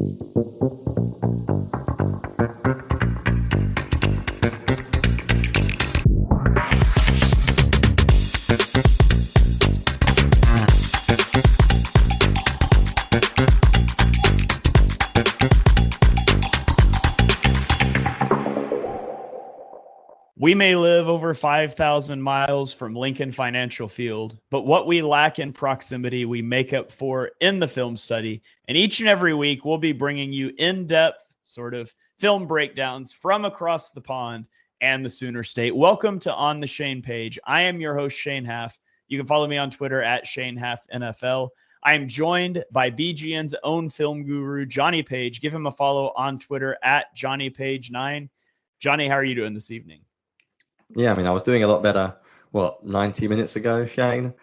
We may live over 5,000 miles from Lincoln Financial Field, but what we lack in proximity, we make up for in the film study. And each and every week, we'll be bringing you in-depth sort of film breakdowns from across the pond and the Sooner State. Welcome to On the Shane page. I am your host, Shane Haff. You can follow me on Twitter at Shane Haff NFL. I am joined by BGN's own film guru, Jonny Page. Give him a follow on Twitter at JohnnyPage9. Jonny, how are you doing this evening? Yeah, I mean, I was doing a lot better, 90 minutes ago, Shane?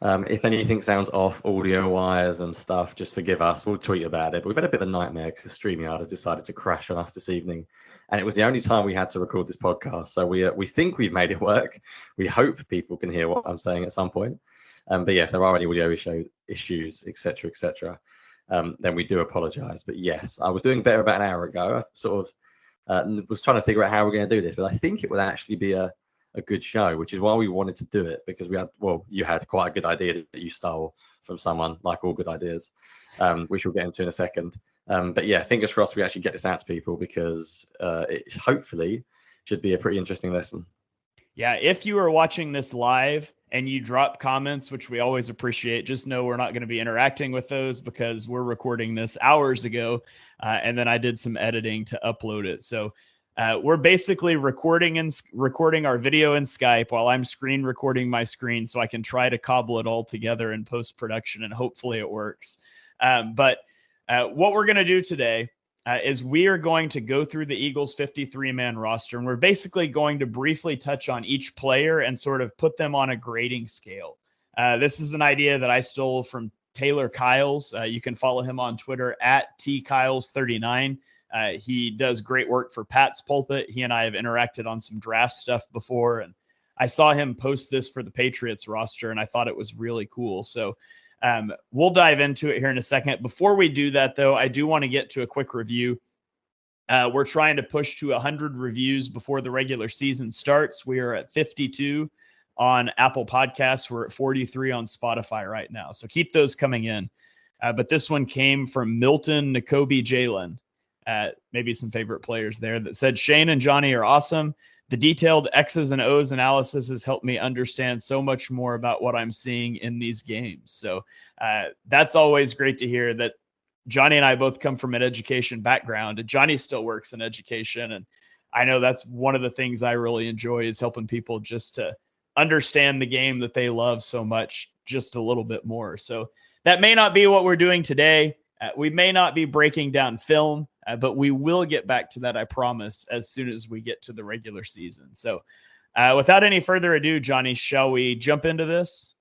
If anything sounds off audio-wise and stuff, just forgive us. We'll tweet about it. But we've had a bit of a nightmare because StreamYard has decided to crash on us this evening. And it was the only time we had to record this podcast. So we think we've made it work. We hope people can hear what I'm saying at some point. But yeah, if there are any audio issues, etc., then we do apologize. But yes, I was doing better about an hour ago. I sort of was trying to figure out how we're going to do this, but I think it would actually be a good show, which is why we wanted to do it, because you had quite a good idea that you stole from someone, like all good ideas, which we'll get into in a second. But yeah, fingers crossed we actually get this out to people, because it hopefully should be a pretty interesting lesson. Yeah, if you are watching this live and you drop comments, which we always appreciate, just know we're not going to be interacting with those because we're recording this hours ago. And then I did some editing to upload it. So we're basically recording our video in Skype while I'm screen recording my screen, so I can try to cobble it all together in post-production, and hopefully it works. But what we're going to do today is we are going to go through the Eagles 53-man roster, and we're basically going to briefly touch on each player and sort of put them on a grading scale. This is an idea that I stole from Taylor Kyles. You can follow him on Twitter at tkyles39. He does great work for Pat's Pulpit. He and I have interacted on some draft stuff before, and I saw him post this for the Patriots roster, and I thought it was really cool. So we'll dive into it here in a second. Before we do that, though, I do want to get to a quick review. We're trying to push to 100 reviews before the regular season starts. We are at 52 on Apple Podcasts. We're at 43 on Spotify right now. So keep those coming in. But this one came from Milton Nakobe Jalen, maybe some favorite players there, that said, Shane and Jonny are awesome. The detailed X's and O's analysis has helped me understand so much more about what I'm seeing in these games. So that's always great to hear that Jonny and I both come from an education background, and Jonny still works in education. And I know that's one of the things I really enjoy, is helping people just to understand the game that they love so much just a little bit more. So that may not be what we're doing today. We may not be breaking down film, but we will get back to that, I promise, as soon as we get to the regular season. So without any further ado, Jonny, shall we jump into this?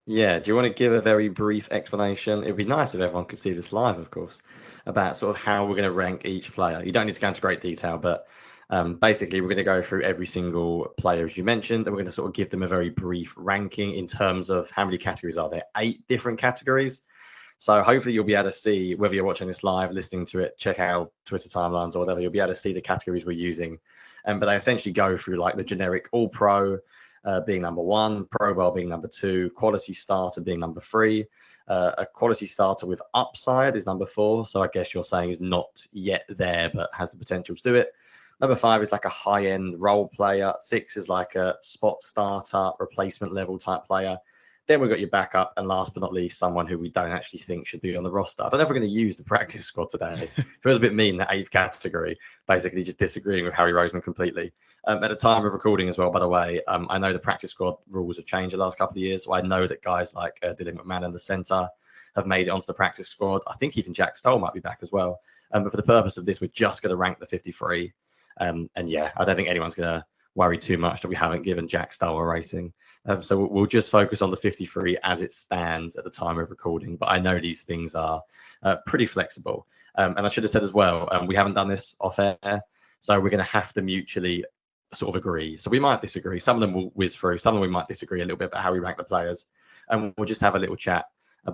Yeah, do you want to give a very brief explanation? It'd be nice if everyone could see this live, of course, about sort of how we're going to rank each player. You don't need to go into great detail, but basically we're going to go through every single player, as you mentioned, and we're going to sort of give them a very brief ranking in terms of how many categories are there. 8 different categories. So hopefully you'll be able to see, whether you're watching this live, listening to it, check out Twitter timelines or whatever, you'll be able to see the categories we're using. But they essentially go through like the generic All-Pro being number 1, Pro Bowl being number 2, Quality Starter being number 3. A Quality Starter with upside is number 4. So I guess you're saying is not yet there, but has the potential to do it. Number 5 is like a high-end role player. 6 is like a spot starter, replacement level type player. Then we've got your backup, and last but not least, someone who we don't actually think should be on the roster. I don't know if we're going to use the practice squad today. It feels a bit mean, the 8th category, basically just disagreeing with Harry Roseman completely. At the time of recording as well, by the way, I know the practice squad rules have changed the last couple of years. So I know that guys like Dylan McMahon, the centre, have made it onto the practice squad. I think even Jack Stoll might be back as well. But for the purpose of this, we're just going to rank the 53. And yeah, I don't think anyone's going to worry too much that we haven't given Jack Stoll a rating. So we'll just focus on the 53 as it stands at the time of recording. But I know these things are pretty flexible. And I should have said as well, we haven't done this off air. So we're going to have to mutually sort of agree. So we might disagree. Some of them will whiz through. Some of them we might disagree a little bit about how we rank the players. And we'll just have a little chat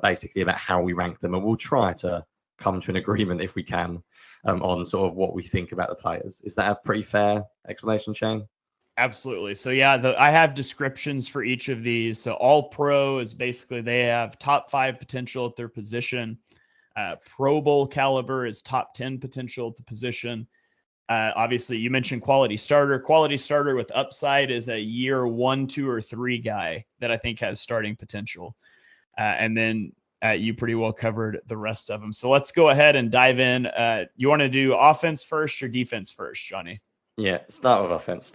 basically about how we rank them. And we'll try to come to an agreement if we can on sort of what we think about the players. Is that a pretty fair explanation, Shane? Absolutely. So yeah, I have descriptions for each of these. So all pro is basically they have top 5 potential at their position. Pro Bowl caliber is top 10 potential at the position. Obviously, you mentioned quality starter. Quality starter with upside is a year 1, 2, or 3 guy that I think has starting potential. And then you pretty well covered the rest of them. So let's go ahead and dive in. You want to do offense first or defense first, Jonny? Yeah, start with offense.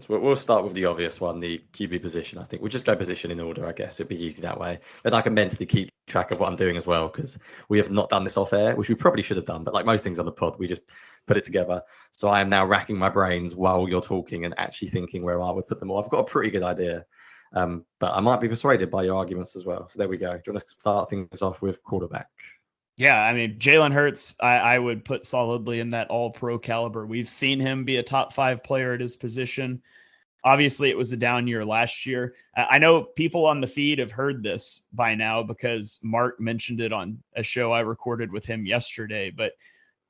We'll start with the obvious one, the QB position. I think we'll just go position in order, I guess. It'd be easy that way. Then I can mentally keep track of what I'm doing as well, because we have not done this off air, which we probably should have done. But like most things on the pod, we just put it together. So I am now racking my brains while you're talking and actually thinking where I would put them all. I've got a pretty good idea, but I might be persuaded by your arguments as well. So there we go. Do you want to start things off with quarterback? Yeah, I mean, Jalen Hurts, I would put solidly in that all-pro caliber. We've seen him be a top 5 player at his position. Obviously, it was a down year last year. I know people on the feed have heard this by now because Mark mentioned it on a show I recorded with him yesterday, but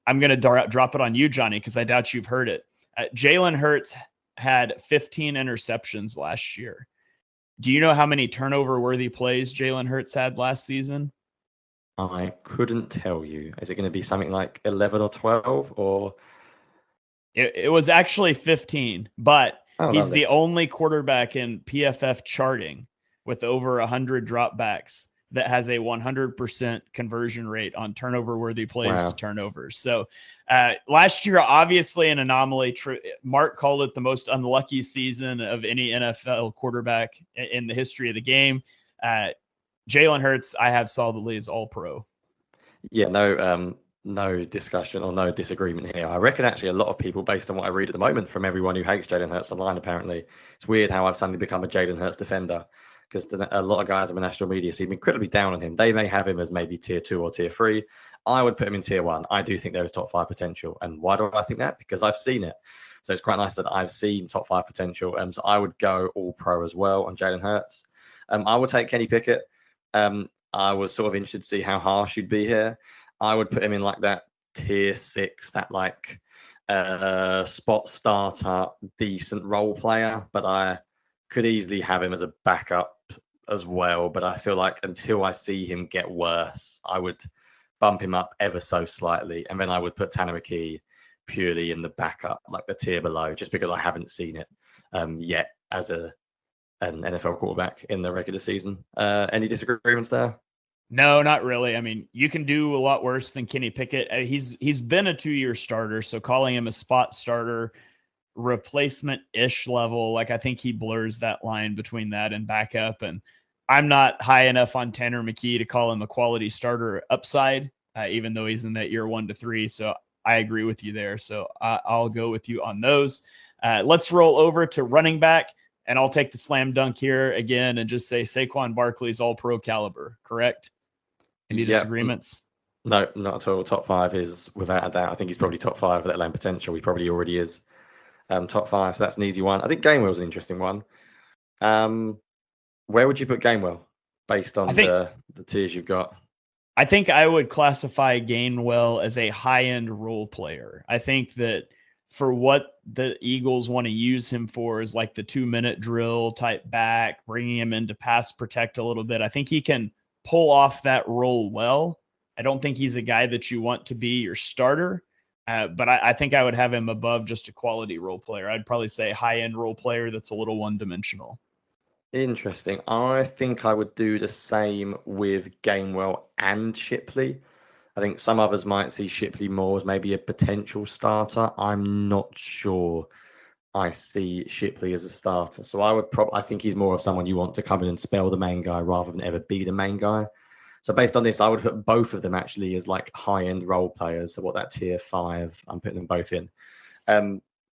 I'm going to drop it on you, Jonny, because I doubt you've heard it. Jalen Hurts had 15 interceptions last year. Do you know how many turnover-worthy plays Jalen Hurts had last season? I couldn't tell you. Is it going to be something like 11 or 12 or? It was actually 15, but he's Lovely. the only quarterback in PFF charting with over 100 dropbacks that has a 100% conversion rate on turnover-worthy plays to turnovers. So last year, obviously an anomaly. Mark called it the most unlucky season of any NFL quarterback in the history of the game. Jalen Hurts, I have solidly as all pro. Yeah, no discussion or no disagreement here. I reckon actually a lot of people, based on what I read at the moment from everyone who hates Jalen Hurts online, apparently, it's weird how I've suddenly become a Jalen Hurts defender, because a lot of guys in the national media seem incredibly down on him. They may have him as maybe tier 2 or tier 3. I would put him in tier 1. I do think there is top 5 potential. And why do I think that? Because I've seen it. So it's quite nice that I've seen top 5 potential. So I would go all pro as well on Jalen Hurts. I would take Kenny Pickett. I was sort of interested to see how harsh you'd be here. I would put him in like that tier 6, that like spot starter, decent role player, but I could easily have him as a backup as well. But I feel like until I see him get worse, I would bump him up ever so slightly. And then I would put Tanner McKee purely in the backup, like the tier below, just because I haven't seen it yet as an NFL quarterback in the regular season. Any disagreements there? No, not really. I mean, you can do a lot worse than Kenny Pickett. He's been a 2-year starter, so calling him a spot starter, replacement-ish level, like I think he blurs that line between that and backup. And I'm not high enough on Tanner McKee to call him a quality starter upside, even though he's in that year 1 to 3. So I agree with you there. So I'll go with you on those. Let's roll over to running back. And I'll take the slam dunk here again and just say Saquon Barkley's all pro caliber, correct? Any disagreements? No, not at all. Top 5 is without a doubt. I think he's probably top 5, let alone potential. He probably already is top 5. So that's an easy one. I think Gainwell's an interesting one. Where would you put Gainwell based on the tiers you've got? I think I would classify Gainwell as a high-end role player. I think that for what the Eagles want to use him for is like the 2-minute drill type back, bringing him in to pass protect a little bit. I think he can pull off that role well. I don't think he's a guy that you want to be your starter, but I think I would have him above just a quality role player. I'd probably say high-end role player that's a little one-dimensional. Interesting. I think I would do the same with Gainwell and Shipley. I think some others might see Shipley more as maybe a potential starter. I'm not sure I see Shipley as a starter. So I think he's more of someone you want to come in and spell the main guy rather than ever be the main guy. So based on this, I would put both of them actually as like high-end role players. So what that tier 5, I'm putting them both in.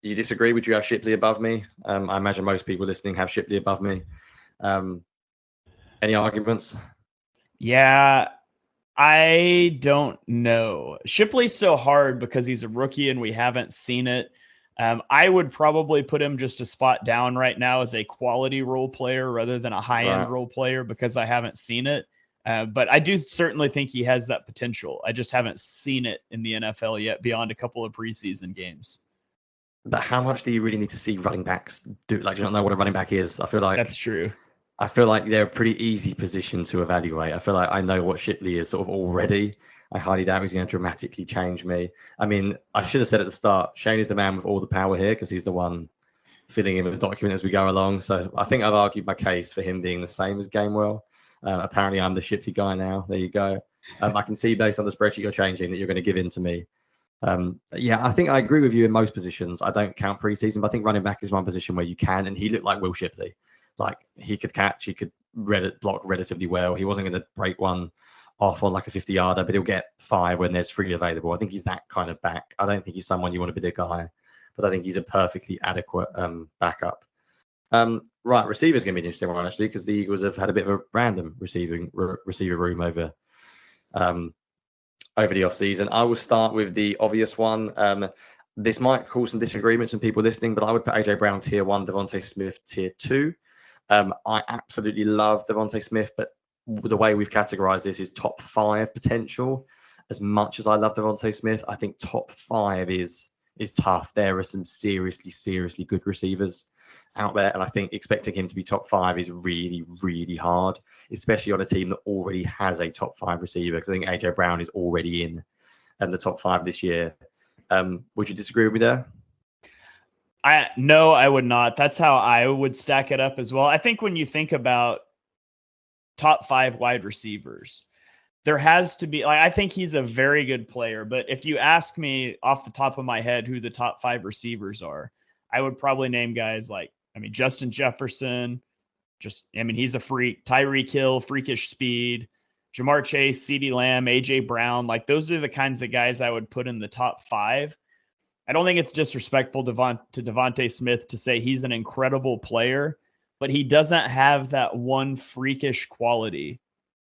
You disagree? Would you have Shipley above me? I imagine most people listening have Shipley above me. Any arguments? Yeah, I don't know. Shipley's so hard because he's a rookie and we haven't seen it. I would probably put him just a spot down right now as a quality role player rather than a high-end role player because I haven't seen it. But I do certainly think he has that potential. I just haven't seen it in the NFL yet beyond a couple of preseason games. But how much do you really need to see running backs do? Like, do you not know what a running back is? That's true. I feel like they're a pretty easy position to evaluate. I feel like I know what Shipley is sort of already. I highly doubt he's going to dramatically change me. I mean, I should have said at the start, Shane is the man with all the power here because he's the one filling in with the document as we go along. So I think I've argued my case for him being the same as Gamewell. Apparently, I'm the shifty guy now. There you go. I can see based on the spreadsheet you're changing that you're going to give in to me. Yeah, I think I agree with you in most positions. I don't count preseason, but I think running back is one position where you can, and he looked like Will Shipley. Like, he could catch, he could block relatively well. He wasn't going to break one off on like a 50-yarder, but he'll get 5 when there's 3 available. I think he's that kind of back. I don't think he's someone you want to be the guy, but I think he's a perfectly adequate backup. Right, receiver's going to be an interesting one, actually, because the Eagles have had a bit of a random receiver room over the offseason. I will start with the obvious one. This might cause some disagreements from people listening, but I would put AJ Brown tier 1, Devontae Smith tier 2. I absolutely love Devontae Smith, but the way we've categorized this is top 5 potential. As much as I love Devontae Smith, I think top 5 is tough. There are some seriously good receivers out there, and I think expecting him to be top 5 is really, really hard, especially on a team that already has a top 5 receiver, because I think AJ Brown is already in the top 5 this year. Would you disagree with me there? No, I would not. That's how I would stack it up as well. I think when you think about top 5 wide receivers, there has to be, like, I think he's a very good player, but if you ask me off the top of my head who the top 5 receivers are, I would probably name guys like, Justin Jefferson, he's a freak. Tyreek Hill, freakish speed. Jamar Chase, CeeDee Lamb, AJ Brown. Like, those are the kinds of guys I would put in the top 5. I don't think it's disrespectful to Devontae Smith to say he's an incredible player, but he doesn't have that one freakish quality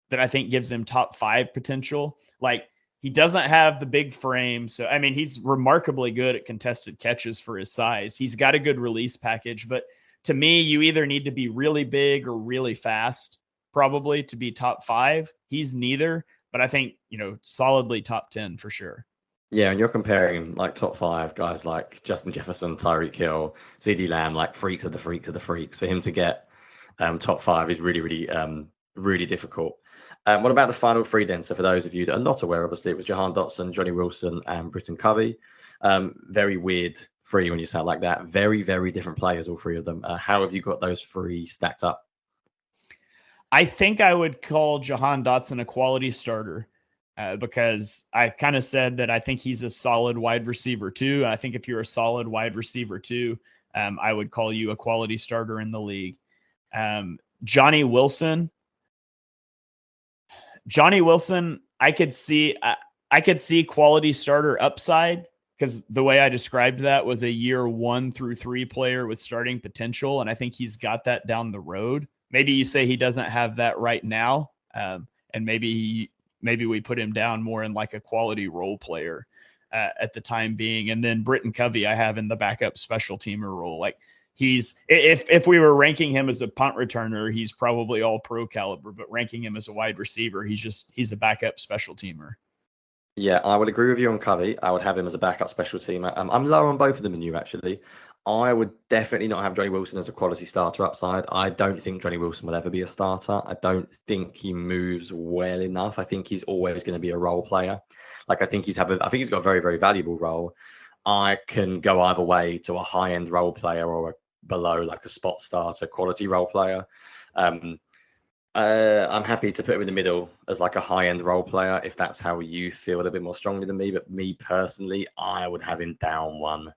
that I think gives him top 5 potential. Like, he doesn't have the big frame. So, he's remarkably good at contested catches for his size. He's got a good release package, but to me, you either need to be really big or really fast, probably, to be top 5. He's neither, but I think, solidly top 10 for sure. Yeah, and you're comparing like top 5 guys like Justin Jefferson, Tyreek Hill, CeeDee Lamb, like freaks of the freaks of the freaks. For him to get top 5 is really, really, really difficult. What about the final 3 then? So for those of you that are not aware, obviously it was Jahan Dotson, Johnny Wilson, and Britton Covey. Very weird 3 when you say it like that. Very, very different players, all 3 of them. How have you got those 3 stacked up? I think I would call Jahan Dotson a quality starter because I kind of said that I think he's a solid wide receiver too. I think if you're a solid wide receiver too, I would call you a quality starter in the league. Johnny Wilson, I could see quality starter upside, because the way I described that was a year 1 through 3 player with starting potential. And I think he's got that down the road. Maybe you say he doesn't have that right now. And maybe we put him down more in like a quality role player at the time being. And then Britton Covey, I have in the backup special teamer role. Like, he's, if we were ranking him as a punt returner, he's probably all pro caliber, but ranking him as a wide receiver, he's a backup special teamer. Yeah, I would agree with you on Covey. I would have him as a backup special teamer. I'm lower on both of them than you, actually. I would definitely not have Johnny Wilson as a quality starter upside. I don't think Johnny Wilson will ever be a starter. I don't think he moves well enough. I think he's always going to be a role player. Like, I think he's got a very, very valuable role. I can go either way to a high-end role player or below, like a spot starter quality role player. I'm happy to put him in the middle as like a high-end role player if that's how you feel a little bit more strongly than me. But me personally, I would have him down 1.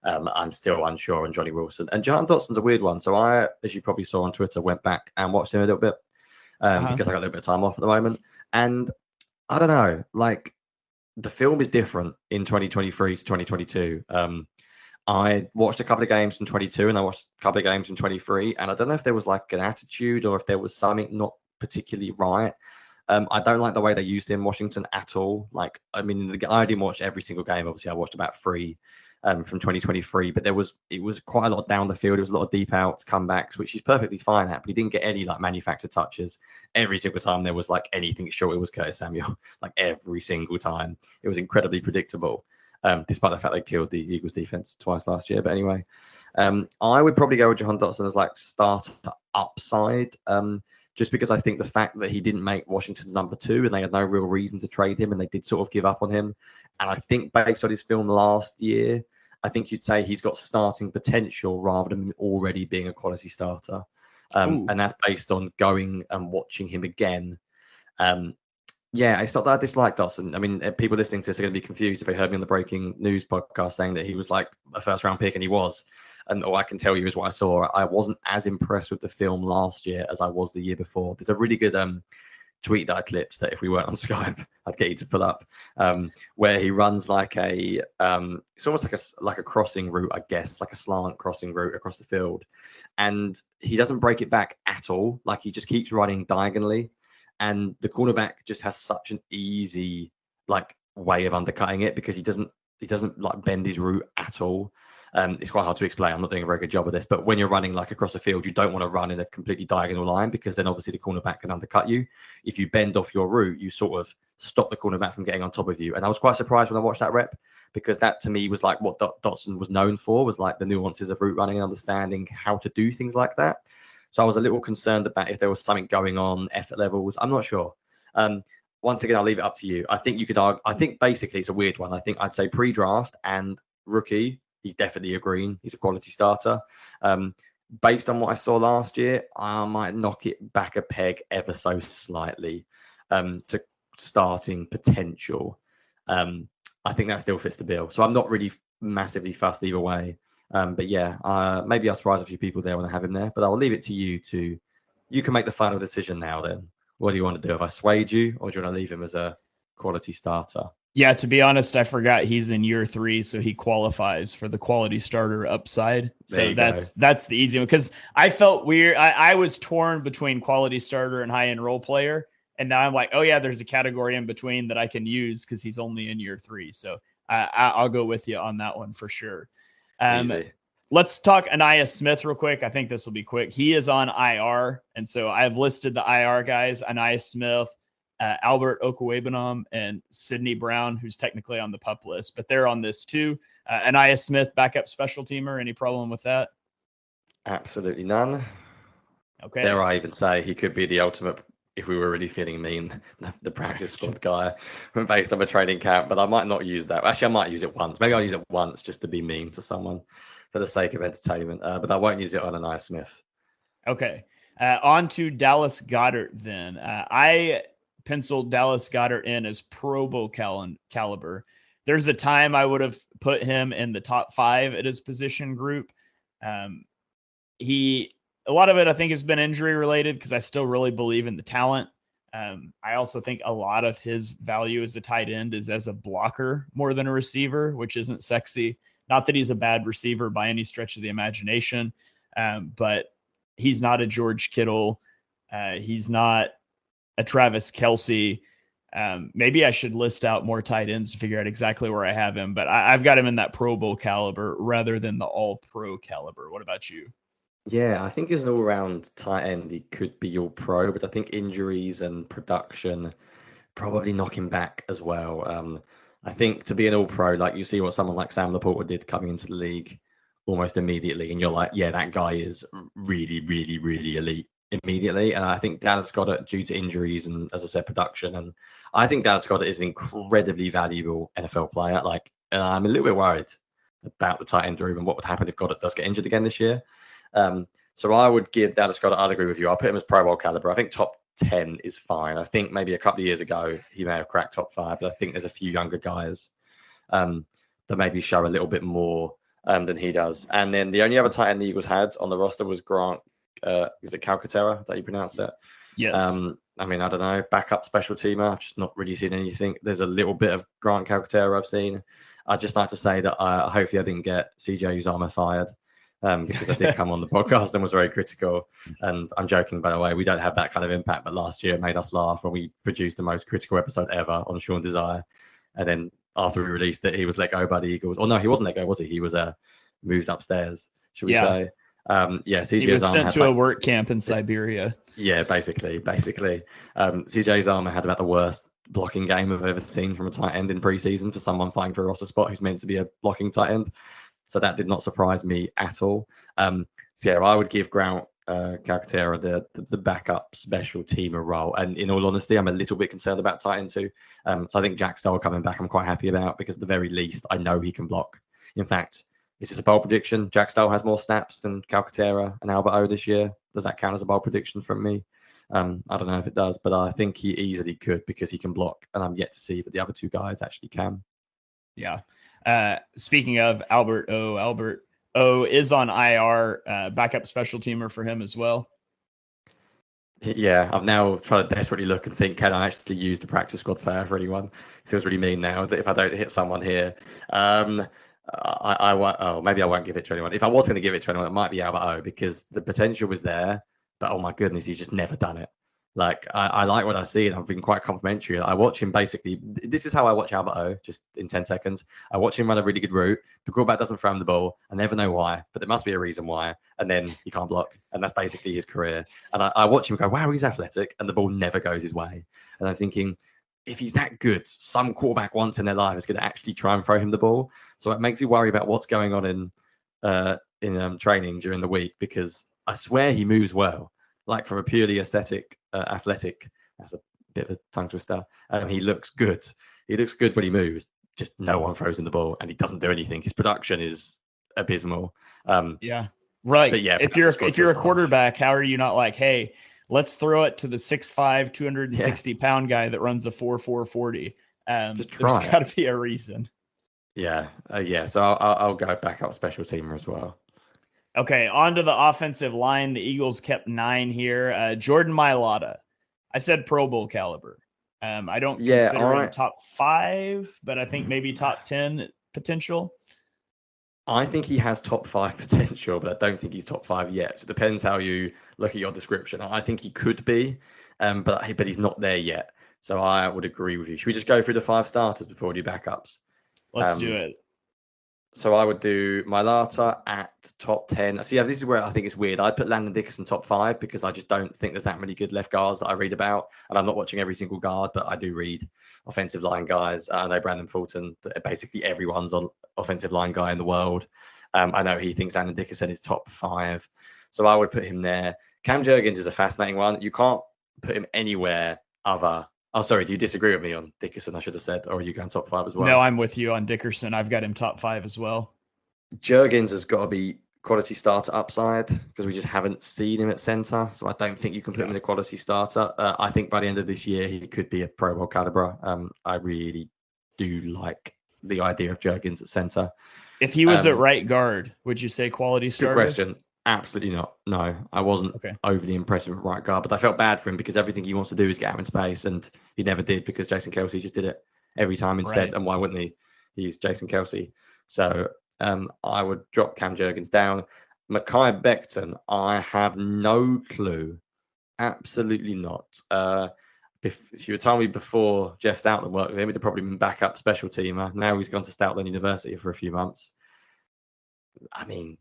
I'm still unsure on Johnny Wilson. And Jahan Dotson's a weird one. So I, as you probably saw on Twitter, went back and watched him a little bit because I got a little bit of time off at the moment. And I don't know, like, the film is different in 2023 to 2022. I watched a couple of games in 22 and I watched a couple of games in 23. And I don't know if there was like an attitude or if there was something not particularly right. I don't like the way they used him in Washington at all. Like, I didn't watch every single game. Obviously, I watched about 3. from 2023, but it was quite a lot down the field. There was a lot of deep outs, comebacks, which he's perfectly fine at, but he didn't get any like manufactured touches. Every single time there was like anything short, it was Curtis Samuel. Like every single time, it was incredibly predictable. Despite the fact they killed the Eagles defense twice last year. But anyway, I would probably go with Jahan Dotson as like starter upside. Just because I think the fact that he didn't make Washington's number 2 and they had no real reason to trade him and they did sort of give up on him. And I think based on his film last year, I think you'd say he's got starting potential rather than already being a quality starter. And that's based on going and watching him again. Yeah, it's not that I dislike Dotson. I mean, people listening to this are going to be confused if they heard me on the Breaking News podcast saying that he was like a first-round pick, and he was. And all I can tell you is what I saw. I wasn't as impressed with the film last year as I was the year before. There's a really good tweet that I clipped that if we weren't on Skype, I'd get you to pull up, where he runs like a it's almost like a crossing route, I guess. It's like a slant crossing route across the field, and he doesn't break it back at all. Like he just keeps running diagonally, and the cornerback just has such an easy like way of undercutting it because he doesn't like bend his route at all. It's quite hard to explain. I'm not doing a very good job of this, but when you're running like across the field, you don't want to run in a completely diagonal line because then obviously the cornerback can undercut you. If you bend off your route, you sort of stop the cornerback from getting on top of you. And I was quite surprised when I watched that rep because that to me was like what Dotson was known for, was like the nuances of route running and understanding how to do things like that. So I was a little concerned about if there was something going on, effort levels. I'm not sure. Once again, I'll leave it up to you. I think you could argue. I think basically it's a weird one. I think I'd say pre-draft and rookie. He's definitely a green. He's a quality starter. Based on what I saw last year, I might knock it back a peg ever so slightly to starting potential. I think that still fits the bill. So I'm not really massively fussed either way. But yeah, maybe I'll surprise a few people there when I have him there. But I'll leave it to you to. You can make the final decision now then. What do you want to do? Have I swayed you, or do you want to leave him as a quality starter? Yeah, to be honest, I forgot he's in year 3, so he qualifies for the quality starter upside. So that's the easy one because I felt weird. I was torn between quality starter and high end role player, and now I'm like, oh yeah, there's a category in between that I can use because he's only in year 3. So I'll go with you on that one for sure. Let's talk Anaya Smith real quick. I think this will be quick. He is on IR, and so I've listed the IR guys: Anaya Smith, Albert Okwuegbunam, and Sidney Brown, who's technically on the PUP list, but they're on this too. Anaya Smith, backup special teamer. Any problem with that? Absolutely none. Okay. Dare I even say he could be the ultimate, if we were really feeling mean, the practice squad guy based on a training camp, but I might not use that. Actually, I might use it once. Maybe I'll use it once just to be mean to someone for the sake of entertainment, but I won't use it on Anaya Smith. Okay. On to Dallas Goedert then. I penciled Dallas Goedert in as Pro Bowl caliber. There's a time I would have put him in the top 5 at his position group. A lot of it I think has been injury related because I still really believe in the talent. I also think a lot of his value as a tight end is as a blocker more than a receiver, which isn't sexy. Not that he's a bad receiver by any stretch of the imagination, but he's not a George Kittle. He's not a Travis Kelce. Maybe I should list out more tight ends to figure out exactly where I have him, but I've got him in that Pro Bowl caliber rather than the all-pro caliber. What about you? Yeah, I think as an all-round tight end, he could be your pro, but I think injuries and production probably knock him back as well. I think to be an all-pro, like you see what someone like Sam Laporta did coming into the league almost immediately, and you're like, yeah, that guy is really, really, really elite immediately. And I think Dallas Goedert, due to injuries and, as I said, production, and I think Dallas Goedert is an incredibly valuable NFL player. Like, I'm a little bit worried about the tight end room and what would happen if Goedert does get injured again this year. So I would give Dallas Goedert, I'd agree with you. I'll put him as Pro Bowl caliber. I think top 10 is fine. I think maybe a couple of years ago, he may have cracked top 5, but I think there's a few younger guys that maybe show a little bit more than he does. And then the only other tight end the Eagles had on the roster was Grant. Is it Calcaterra? Is that how you pronounce it? Yes. I mean, I don't know. Backup special teamer. I've just not really seen anything. There's a little bit of Grant Calcaterra I've seen. I'd just like to say that hopefully I didn't get CJ Uzama fired. Because I did come on the podcast and was very critical. And I'm joking, by the way, we don't have that kind of impact. But last year it made us laugh when we produced the most critical episode ever on Sean Desire. And then after we released it, he was let go by the Eagles. Or no, he wasn't let go, was he? He was moved upstairs, should we say? CJ he was Uzomah sent to a work camp in Siberia. Yeah, basically. CJ Uzomah had about the worst blocking game I've ever seen from a tight end in preseason for someone fighting for a roster spot who's meant to be a blocking tight end. So that did not surprise me at all. I would give Grant Calcaterra the backup special teamer role. And in all honesty, I'm a little bit concerned about tight end too. So I think Jack Stoll coming back, I'm quite happy about, because at the very least, I know he can block. In fact, this is a bold prediction. Jack Stoll has more snaps than Calcaterra and Albert O this year. Does that count as a bold prediction from me? I don't know if it does, but I think he easily could, because he can block, and I'm yet to see that the other two guys actually can. Yeah. Speaking of Albert O is on IR, backup special teamer for him as well. Yeah, I've now tried to desperately look and think, can I actually use the practice squad player for anyone? It feels really mean now that if I don't hit someone here. Maybe I won't give it to anyone. If I was going to give it to anyone, it might be Albert O, because the potential was there, but oh my goodness, he's just never done it. Like, I like what I see, and I've been quite complimentary. I watch him basically. This is how I watch Albert O, just in 10 seconds. I watch him run a really good route. The quarterback doesn't throw him the ball. I never know why, but there must be a reason why. And then he can't block. And that's basically his career. And I watch him go, wow, he's athletic. And the ball never goes his way. And I'm thinking, if he's that good, some quarterback once in their life is going to actually try and throw him the ball. So it makes me worry about what's going on in training during the week, because I swear he moves well. Like, from a purely athletic, that's a bit of a tongue twister. He looks good. He looks good when he moves. Just no one throws him the ball, and he doesn't do anything. His production is abysmal. Yeah, right. But yeah, if you're a quarterback, how are you not like, hey, let's throw it to the 6'5", 260-pound guy that runs a 4.4 40? There's got to be a reason. Yeah. So I'll go back up special teamer as well. Okay, on to the offensive line. The Eagles kept 9 here. Jordan Mailata. I said Pro Bowl caliber. I don't consider him top 5, but I think maybe top 10 potential. I think he has top 5 potential, but I don't think he's top 5 yet. So it depends how you look at your description. I think he could be, but he's not there yet. So I would agree with you. Should we just go through the 5 starters before we do backups? Let's do it. So I would do Mailata at top 10. So yeah, this is where I think it's weird. I'd put Landon Dickerson top 5, because I just don't think there's that many good left guards that I read about. And I'm not watching every single guard, but I do read offensive line guys. I know Brandon Fulton, basically everyone's on offensive line guy in the world. I know he thinks Landon Dickerson is top 5. So I would put him there. Cam Jurgens is a fascinating one. You can't put him anywhere other. Oh, sorry. Do you disagree with me on Dickerson? I should have said, or are you going top 5 as well? No, I'm with you on Dickerson. I've got him top 5 as well. Jurgens has got to be quality starter upside, because we just haven't seen him at center. So I don't think you can put him in a quality starter. I think by the end of this year, he could be a Pro Bowl caliber. I really do like the idea of Jurgens at center. If he was at right guard, would you say quality starter? Good question. Absolutely not. No, I wasn't overly impressed with right guard, but I felt bad for him, because everything he wants to do is get out in space, and he never did, because Jason Kelce just did it every time instead. Right. And why wouldn't he? He's Jason Kelce. So I would drop Cam Jurgens down. Mekhi Becton, I have no clue. Absolutely not. If you had told me before Jeff Stoutland worked with him, he'd have probably been backup special teamer. Now he's gone to Stoutland University for a few months. I mean,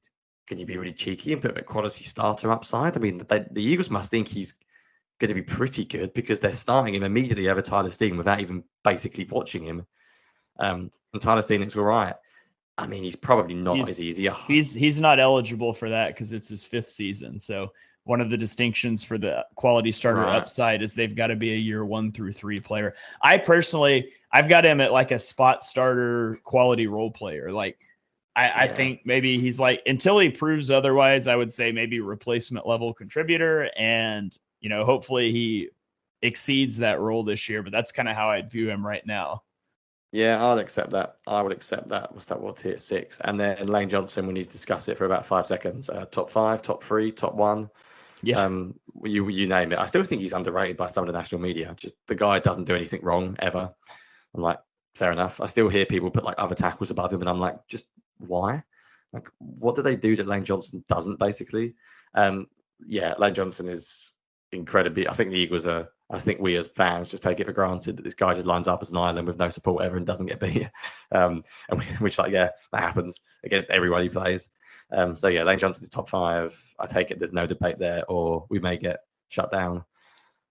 can you be really cheeky and put a quality starter upside? I mean, the Eagles must think he's going to be pretty good, because they're starting him immediately over Tyler Steen without even basically watching him. And Tyler Steen looks all right. I mean, he's probably not as easy. He's not eligible for that because it's his 5th season. So one of the distinctions for the quality starter upside is they've got to be a year 1 through 3 player. I've got him at like a spot starter quality role player. Like, I think maybe he's like, until he proves otherwise, I would say maybe replacement level contributor. And, hopefully he exceeds that role this year, but that's kind of how I'd view him right now. Yeah, I'll accept that. I would accept that. What's tier 6? And then Lane Johnson, when he's discussed it for about 5 seconds, top 5, top 3, top 1. Yeah. You name it. I still think he's underrated by some of the national media. Just the guy doesn't do anything wrong ever. I'm like, fair enough. I still hear people put like other tackles above him, and I'm like, just why? Like, what do they do that Lane Johnson doesn't, basically? Lane Johnson is incredibly. I think the Eagles are I think we as fans just take it for granted that this guy just lines up as an island with no support ever and doesn't get beat. Which, like, yeah, that happens against everyone he plays. So yeah, Lane Johnson's top 5. I take it there's no debate there, or we may get shut down.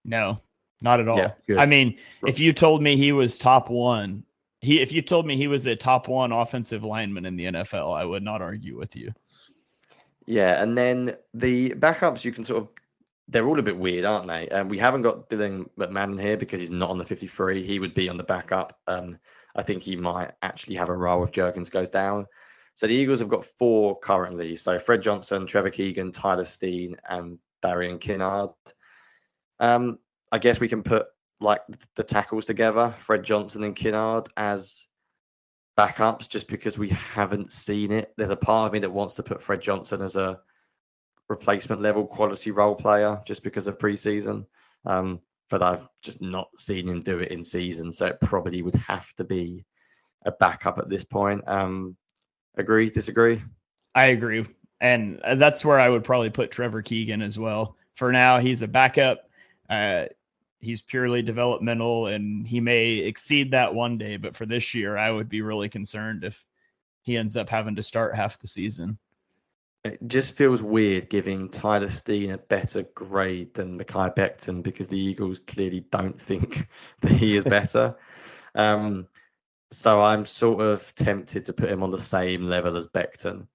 No, not at all. Yeah, good. I mean, if you told me he was top 1, if you told me he was a top 1 offensive lineman in the NFL, I would not argue with you. Yeah, and then the backups, you can sort of, they're all a bit weird, aren't they? We haven't got Dylan McMahon here because he's not on the 53. He would be on the backup. I think he might actually have a role if Jerkins goes down. So the Eagles have got 4 currently. So Fred Johnson, Trevor Keegan, Tyler Steen, and Darian Kinnard. I guess we can put like the tackles together, Fred Johnson and Kinnard as backups, just because we haven't seen it. There's a part of me that wants to put Fred Johnson as a replacement level quality role player just because of preseason. But I've just not seen him do it in season. So it probably would have to be a backup at this point. Agree, disagree? I agree. And that's where I would probably put Trevor Keegan as well. For now, he's a backup. He's purely developmental, and he may exceed that one day. But for this year, I would be really concerned if he ends up having to start half the season. It just feels weird giving Tyler Steen a better grade than Mekhi Becton because the Eagles clearly don't think that he is better. So I'm sort of tempted to put him on the same level as Becton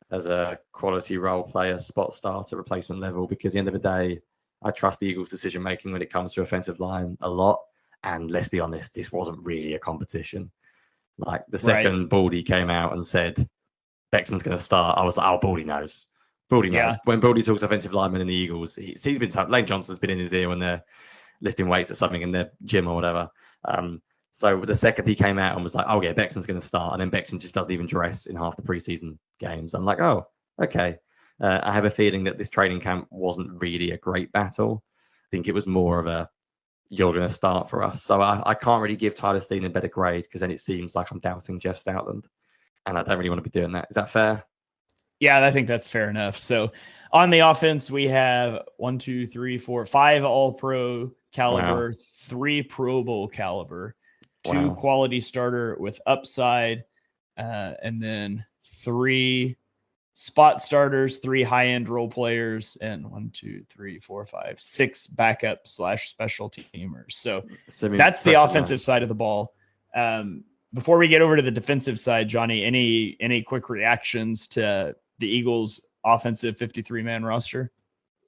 as a quality role player, spot starter, replacement level, because at the end of the day, I trust the Eagles' decision making when it comes to offensive line a lot. And let's be honest, this wasn't really a competition. Like the second Baldy came out and said, Becton's going to start, I was like, oh, Baldy knows. Baldy knows. When Baldy talks offensive lineman in the Eagles, he's been told, Lane Johnson's been in his ear when they're lifting weights or something in their gym or whatever. So the second he came out and was like, oh, yeah, Becton's going to start. And then Becton just doesn't even dress in half the preseason games. I'm like, oh, okay. I have a feeling that this training camp wasn't really a great battle. I think it was more of a, you're going to start for us. So I can't really give Tyler Steen a better grade because then it seems like I'm doubting Jeff Stoutland. And I don't really want to be doing that. Is that fair? Yeah, I think that's fair enough. So on the offense, we have 5 all-pro caliber, 3 Pro Bowl caliber, 2 quality starter with upside, and then 3 spot starters, 3 high-end role players, and 6 backup / special teamers. So that's the offensive side of the ball. Before we get over to the defensive side, Jonny, any quick reactions to the Eagles' offensive 53-man roster?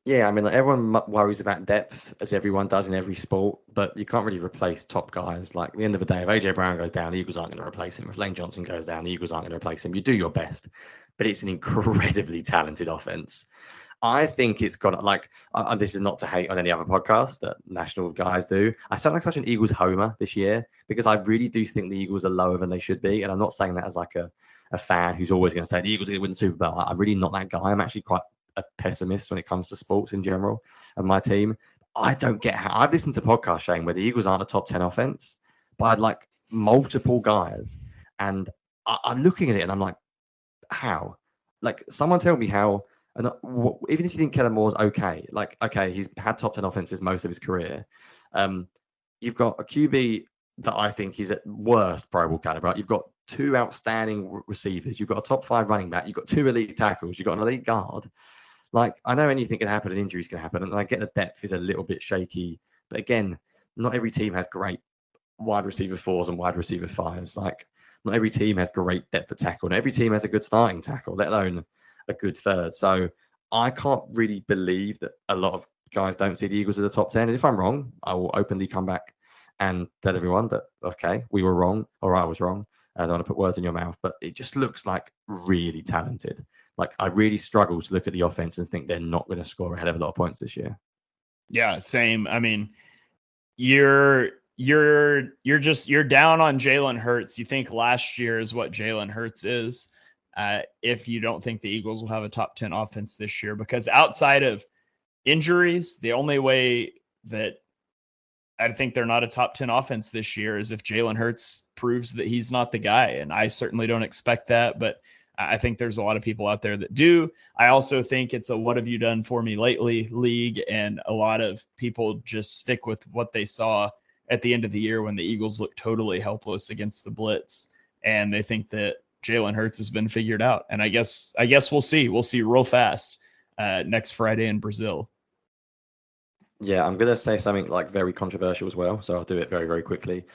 Yeah, I mean, like, everyone worries about depth, as everyone does in every sport, but you can't really replace top guys. Like, at the end of the day, if AJ Brown goes down, the Eagles aren't going to replace him. If Lane Johnson goes down, the Eagles aren't going to replace him. You do your best, but it's an incredibly talented offense. I think it's got, like, this is not to hate on any other podcast that national guys do. I sound like such an Eagles homer this year because I really do think the Eagles are lower than they should be. And I'm not saying that as like a fan who's always going to say the Eagles are going to win the Super Bowl. I'm really not that guy. I'm actually quite a pessimist when it comes to sports in general and my team. I don't get how I've listened to podcasts saying where the Eagles aren't a top 10 offense, but I'd like multiple guys. And I'm looking at it and I'm like, how? Like, someone tell me how. And even if you think Kellen Moore's okay, like, okay, he's had top 10 offenses most of his career. You've got a QB that I think is at worst Pro Bowl caliber. You've got 2 outstanding receivers. You've got a top 5 running back. You've got 2 elite tackles. You've got an elite guard. Like, I know anything can happen and injuries can happen. And I get the depth is a little bit shaky. But again, not every team has great wide receiver 4s and wide receiver 5s. Like, not every team has great depth at tackle. Not every team has a good starting tackle, let alone a good third. So I can't really believe that a lot of guys don't see the Eagles as a top 10. And if I'm wrong, I will openly come back and tell everyone that, okay, we were wrong or I was wrong. I don't want to put words in your mouth, but it just looks like really talented. Like, I really struggle to look at the offense and think they're not going to score a hell of a lot of points this year. Yeah, same. I mean, you're down on Jalen Hurts. You think last year is what Jalen Hurts is. If you don't think the Eagles will have a top 10 offense this year, because outside of injuries, the only way that I think they're not a top 10 offense this year is if Jalen Hurts proves that he's not the guy. And I certainly don't expect that, but I think there's a lot of people out there that do. I also think it's a what have you done for me lately league, and a lot of people just stick with what they saw at the end of the year when the Eagles looked totally helpless against the blitz, and they think that Jalen Hurts has been figured out. And I guess we'll see. We'll see real fast next Friday in Brazil. Yeah, I'm gonna say something like very controversial as well, so I'll do it very, very quickly.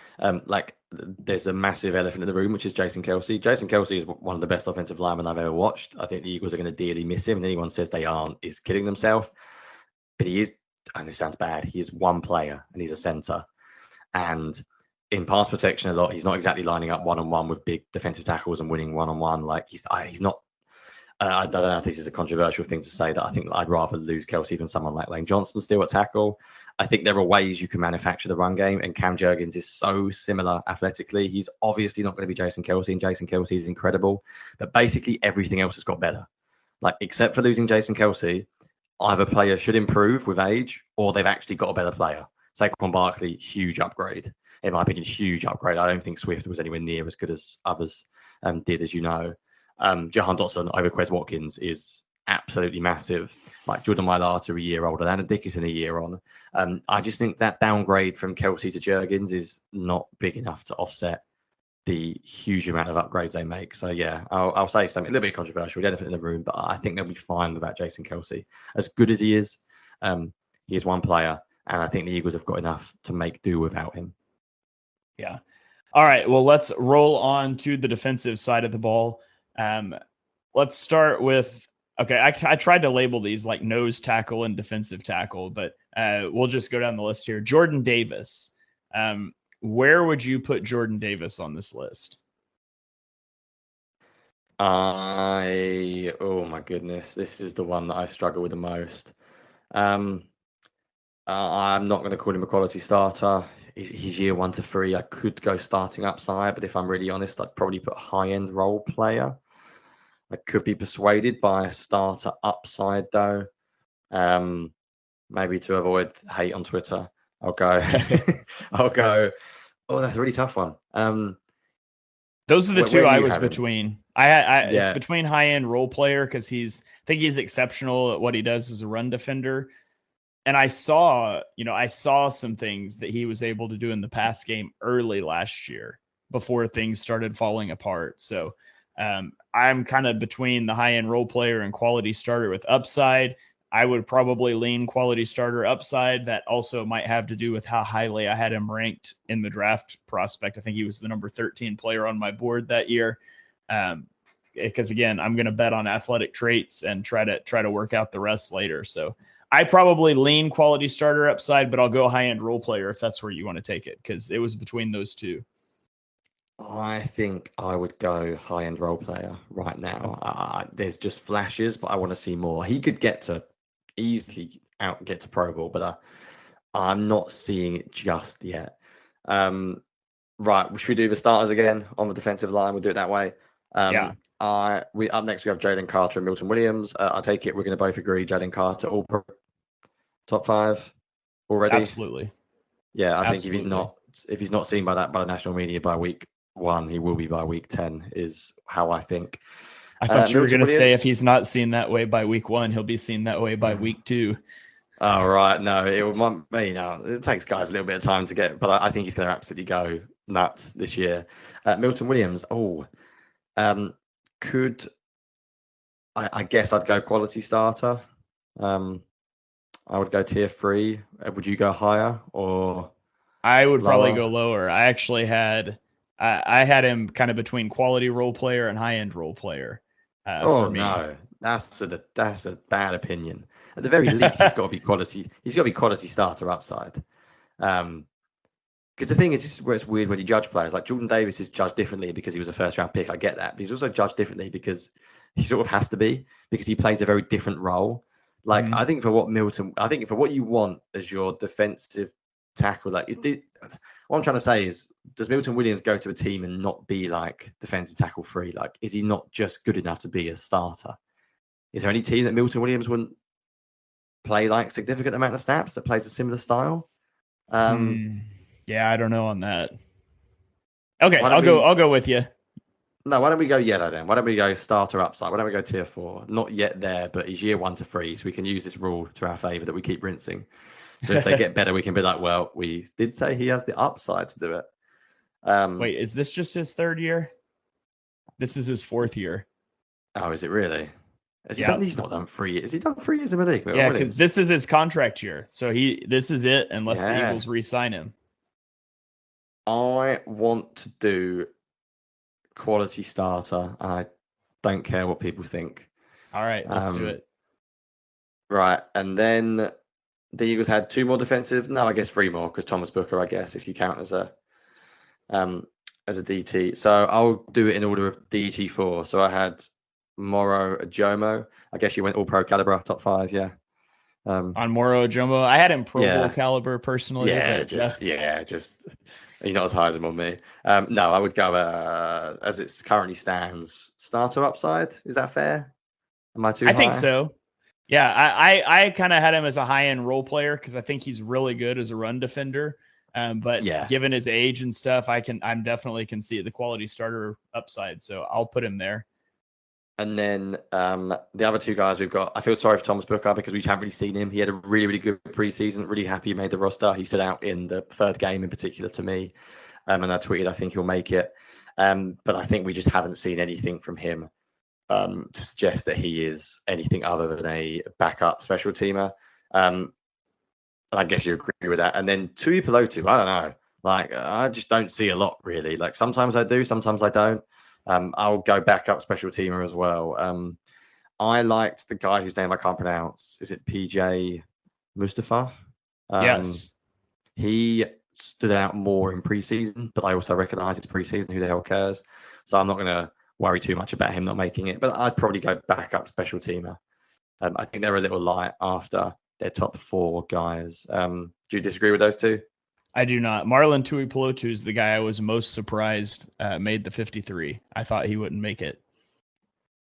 There's a massive elephant in the room, which is Jason Kelce. Jason Kelce is one of the best offensive linemen I've ever watched. I think the Eagles are going to dearly miss him, and anyone says they aren't is kidding themselves. But he is, and this sounds bad, he is one player, and he's a center. And in pass protection, a lot, he's not exactly lining up one-on-one with big defensive tackles and winning one-on-one. Like he's not. I don't know if this is a controversial thing to say, that I think I'd rather lose Kelce than someone like Lane Johnson still at tackle. I think there are ways you can manufacture the run game, and Cam Jurgens is so similar athletically. He's obviously not going to be Jason Kelce, and Jason Kelce is incredible. But basically everything else has got better. Like, except for losing Jason Kelce, either player should improve with age, or they've actually got a better player. Saquon Barkley, huge upgrade. In my opinion, huge upgrade. I don't think Swift was anywhere near as good as others did, as you know. Jahan Dotson over Quez Watkins is absolutely massive. Like Jordan Mailata a year older, and Dickinson a year on. I just think that downgrade from Kelce to Jurgens is not big enough to offset the huge amount of upgrades they make. So yeah, I'll say something a little bit controversial, the elephant in the room, but I think they'll be fine without Jason Kelce. As good as he is one player, and I think the Eagles have got enough to make do without him. Yeah. All right. Well, let's roll on to the defensive side of the ball. Let's start with, okay, I tried to label these like nose tackle and defensive tackle, but we'll just go down the list here. Jordan Davis. Where would you put Jordan Davis on this list? Oh my goodness, this is the one that I struggle with the most. I'm not going to call him a quality starter. He's year 1 to 3. I could go starting upside, but if I'm really honest, I'd probably put high-end role player. I could be persuaded by a starter upside though. Maybe to avoid hate on Twitter, I'll go. Oh, that's a really tough one. Those are the two I was between. It's Yeah. between high-end role player because I think he's exceptional at what he does as a run defender. And I saw some things that he was able to do in the pass game early last year before things started falling apart. So I'm kind of between the high-end role player and quality starter with upside. I would probably lean quality starter upside. That also might have to do with how highly I had him ranked in the draft prospect. I think he was the number 13 player on my board that year. Because again, I'm going to bet on athletic traits and try to work out the rest later. So I probably lean quality starter upside, but I'll go high-end role player if that's where you want to take it, because it was between those two. I think I would go high-end role player right now. There's just flashes, but I want to see more. He could get to Pro Bowl, but I'm not seeing it just yet. Right, should we do the starters again on the defensive line? We'll do it that way. Yeah. Up next we have Jalen Carter and Milton Williams. I take it we're going to both agree Jalen Carter all top 5 already. Absolutely. Yeah, I think if he's not seen by the national media by week 1, he will be by week 10. Is how I think. I thought you were going to say if he's not seen that way by week 1, he'll be seen that way by week 2. Oh right, no, it takes guys a little bit of time to get, but I think he's going to absolutely go nuts this year. Milton Williams. I guess I'd go quality starter. I would go tier 3. Would you go higher or? I would probably go lower. I actually had him kind of between quality role player and high end role player. For me. No, that's a bad opinion. At the very least, he's got to be quality. He's got to be quality starter upside. Because the thing is, this is where it's weird when you judge players. Like Jordan Davis is judged differently because he was a first round pick. I get that, but he's also judged differently because he sort of has to be, because he plays a very different role. Like I think for what you want as your defensive tackle, like what I'm trying to say is, does Milton Williams go to a team and not be like defensive tackle 3? Like, is he not just good enough to be a starter? Is there any team that Milton Williams wouldn't play like significant amount of snaps that plays a similar style? Yeah, I don't know on that. Okay, I'll go with you. No, why don't we go yellow then? Why don't we go starter upside? Why don't we go tier 4? Not yet there, but he's year 1 to 3, so we can use this rule to our favour that we keep rinsing. So if they get better, we can be like, well, we did say he has the upside to do it. Wait, is this just his 3rd year? This is his 4th year. Oh, is it really? He's not done 3 years. Has he done 3 years in the league? Yeah, because this is his contract year. So this is it unless the Eagles re-sign him. I want to do quality starter, and I don't care what people think. All right, let's do it. Right, and then the Eagles had 2 more defensive. No, I guess 3 more because Thomas Booker, I guess, if you count as a DT. So I'll do it in order of DT4. So I had Morrow Ajomo. I guess you went all pro caliber, top 5, yeah. On Morrow Ajomo, I had him pro bowl caliber personally. Just you're not as high as him on me. No, I would go as it currently stands, starter upside. Is that fair? Am I too high? I think so. Yeah, I kind of had him as a high-end role player because I think he's really good as a run defender. But given his age and stuff, I'm definitely can see the quality starter upside. So I'll put him there. And then the other 2 guys we've got, I feel sorry for Thomas Booker because we haven't really seen him. He had a really, really good preseason. Really happy he made the roster. He stood out in the 3rd game in particular to me. And I tweeted, I think he'll make it. But I think we just haven't seen anything from him to suggest that he is anything other than a backup special teamer. And I guess you agree with that. And then Tui Pelotu, I don't know. Like, I just don't see a lot, really. Like, sometimes I do, sometimes I don't. I'll go backup special teamer as well. I liked the guy whose name I can't pronounce. Is it PJ Mustafa? Yes. He stood out more in preseason, but I also recognize it's preseason. Who the hell cares? So I'm not going to worry too much about him not making it, but I'd probably go backup special teamer. I think they're a little light after their top 4 guys. Do you disagree with those 2? I do not. Marlon Tuipulotu is the guy I was most surprised made the 53. I thought he wouldn't make it.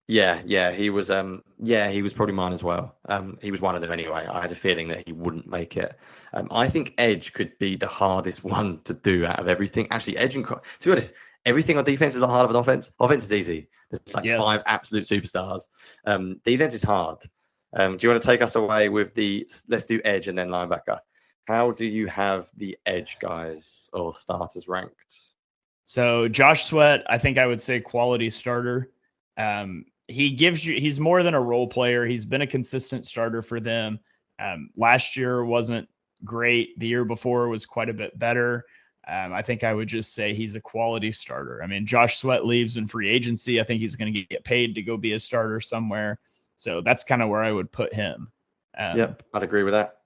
Yeah, he was. He was probably mine as well. He was one of them anyway. I had a feeling that he wouldn't make it. I think edge could be the hardest one to do out of everything. Actually, edge and to be honest, everything on defense is not hard of an offense. Offense is easy. There's like 5 absolute superstars. Defense is hard. Do you want to take us away with let's do edge and then linebacker? How do you have the edge guys or starters ranked? So Josh Sweat, I think I would say quality starter. He's more than a role player. He's been a consistent starter for them. Last year wasn't great. The year before was quite a bit better. I think I would just say he's a quality starter. I mean, Josh Sweat leaves in free agency. I think he's going to get paid to go be a starter somewhere. So that's kind of where I would put him. Yep, I'd agree with that.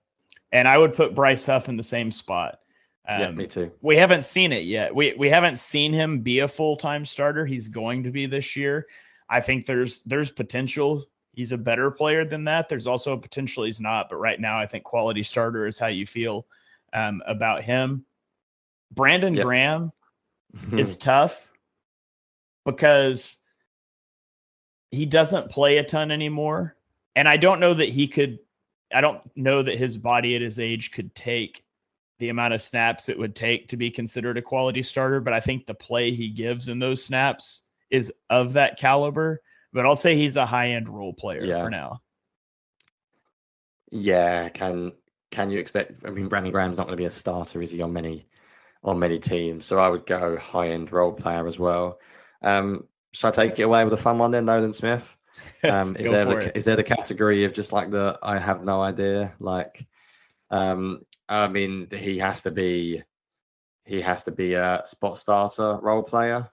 And I would put Bryce Huff in the same spot. Yeah, me too. We haven't seen it yet. We haven't seen him be a full-time starter. He's going to be this year. I think there's potential. He's a better player than that. There's also a potential he's not. But right now, I think quality starter is how you feel about him. Brandon Graham is tough because he doesn't play a ton anymore. And I don't know that his body at his age could take the amount of snaps it would take to be considered a quality starter. But I think the play he gives in those snaps is of that caliber. But I'll say he's a high-end role player for now. Yeah, can you expect? I mean, Brandon Graham's not going to be a starter, is he, on many teams? So I would go high-end role player as well. Should I take it away with a fun one then, Nolan Smith? Is there the category of just like I have no idea? Like, I mean, he has to be a spot starter role player,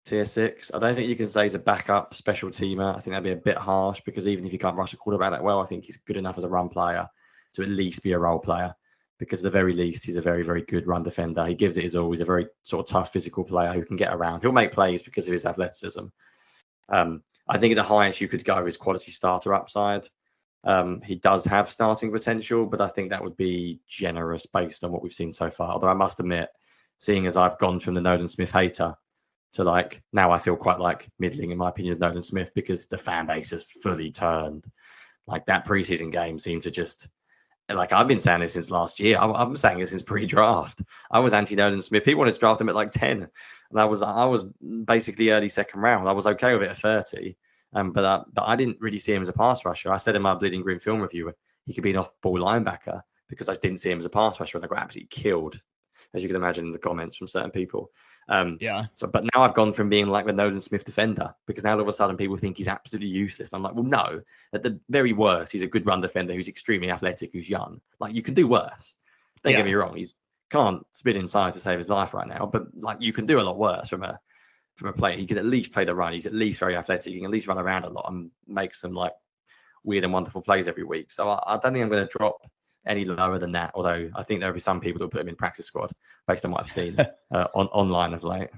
tier 6. I don't think you can say he's a backup special teamer. I think that'd be a bit harsh because even if you can't rush a quarterback that well, I think he's good enough as a run player to at least be a role player. Because at the very least, he's a very, very good run defender. He gives it his all. He's a very sort of tough physical player who can get around. He'll make plays because of his athleticism. I think at the highest you could go is quality starter upside. He does have starting potential, but I think that would be generous based on what we've seen so far. Although I must admit, seeing as I've gone from the Nolan Smith hater to like now I feel quite like middling in my opinion of Nolan Smith because the fan base has fully turned. Like that preseason game seemed to just like I've been saying this since last year. I'm saying it since pre-draft. I was anti Nolan Smith. People wanted to draft him at like 10, and I was basically early second round. I was okay with it at 30, but I didn't really see him as a pass rusher. I said in my Bleeding Green film review he could be an off-ball linebacker because I didn't see him as a pass rusher, and I got absolutely killed, as you can imagine in the comments from certain people. Yeah. So, but now I've gone from being like the Nolan Smith defender because now all of a sudden people think he's absolutely useless. And I'm like, well, no. At the very worst, he's a good run defender who's extremely athletic, who's young. Like, you can do worse. Don't get me wrong. He's can't spin inside to save his life right now, but like you can do a lot worse from a player. He can at least play the run. He's at least very athletic. He can at least run around a lot and make some like weird and wonderful plays every week. So I don't think I'm going to drop any lower than that. Although I think there'll be some people that will put him in practice squad based on what I've seen online of late.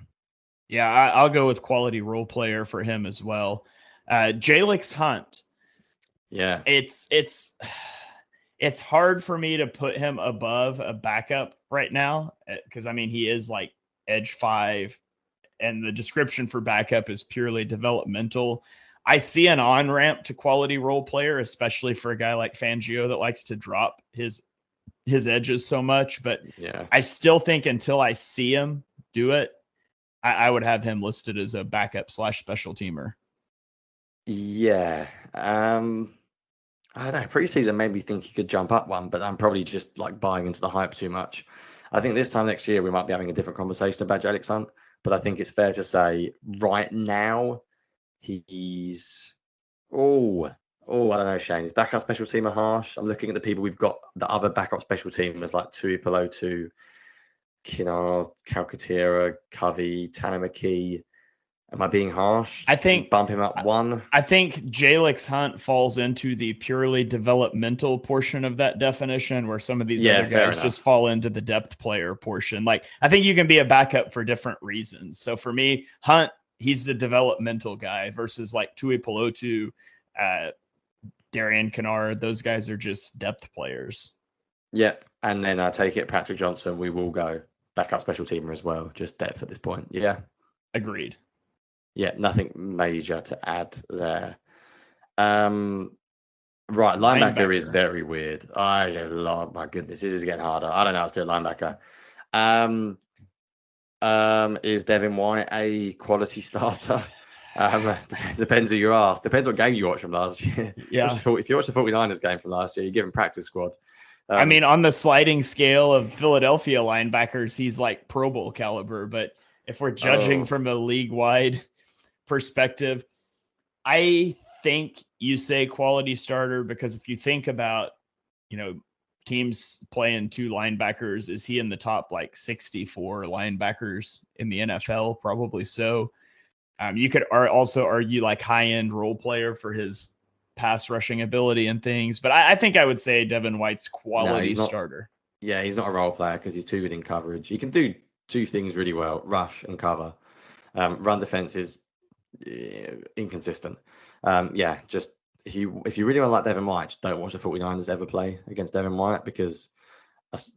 Yeah, I'll go with quality role player for him as well. Jalix Hunt. Yeah, it's hard for me to put him above a backup right now because I mean he is like edge 5, and the description for backup is purely developmental. I see an on-ramp to quality role player, especially for a guy like Fangio that likes to drop his edges so much. But yeah, I still think until I see him do it, I would have him listed as a backup / special teamer. Yeah. I don't know. Preseason made me think he could jump up one, but I'm probably just like buying into the hype too much. I think this time next year we might be having a different conversation about Jalix Hunt, but I think it's fair to say right now he's I don't know, Shane. His backup special team are harsh. I'm looking at the people we've got. The other backup special teamers like Tuipulotu, Kinnard, Calcaterra, Covey, Tanner McKee. Am I being harsh? I think bump him up one. I think Jalix Hunt falls into the purely developmental portion of that definition, where some of these other guys just fall into the depth player portion. Like I think you can be a backup for different reasons. So for me, Hunt, he's the developmental guy versus like Tuipulotu, Darian Kinnard. Those guys are just depth players. Yep. And then I take it Patrick Johnson, we will go backup special teamer as well, just depth at this point. Yeah. Agreed. Yeah, nothing major to add there. Right, linebacker is very weird. My goodness, this is getting harder. I don't know how to do a linebacker. Is Devin White a quality starter? Depends who you ask. Depends what game you watch from last year. Yeah. If you watch the 49ers game from last year, you give him practice squad. I mean, on the sliding scale of Philadelphia linebackers, he's like Pro Bowl caliber. But if we're judging from a league-wide perspective, I think you say quality starter because if you think about, teams playing 2 linebackers, is he in the top like 64 linebackers in the NFL? Probably so. You could also argue like high-end role player for his pass rushing ability and things, but I think I would say Devin White's quality starter. Yeah, he's not a role player because he's too good in coverage. He can do 2 things really well: rush and cover. Run defense is inconsistent. Just if you really want to like Devin White, don't watch the 49ers ever play against Devin White because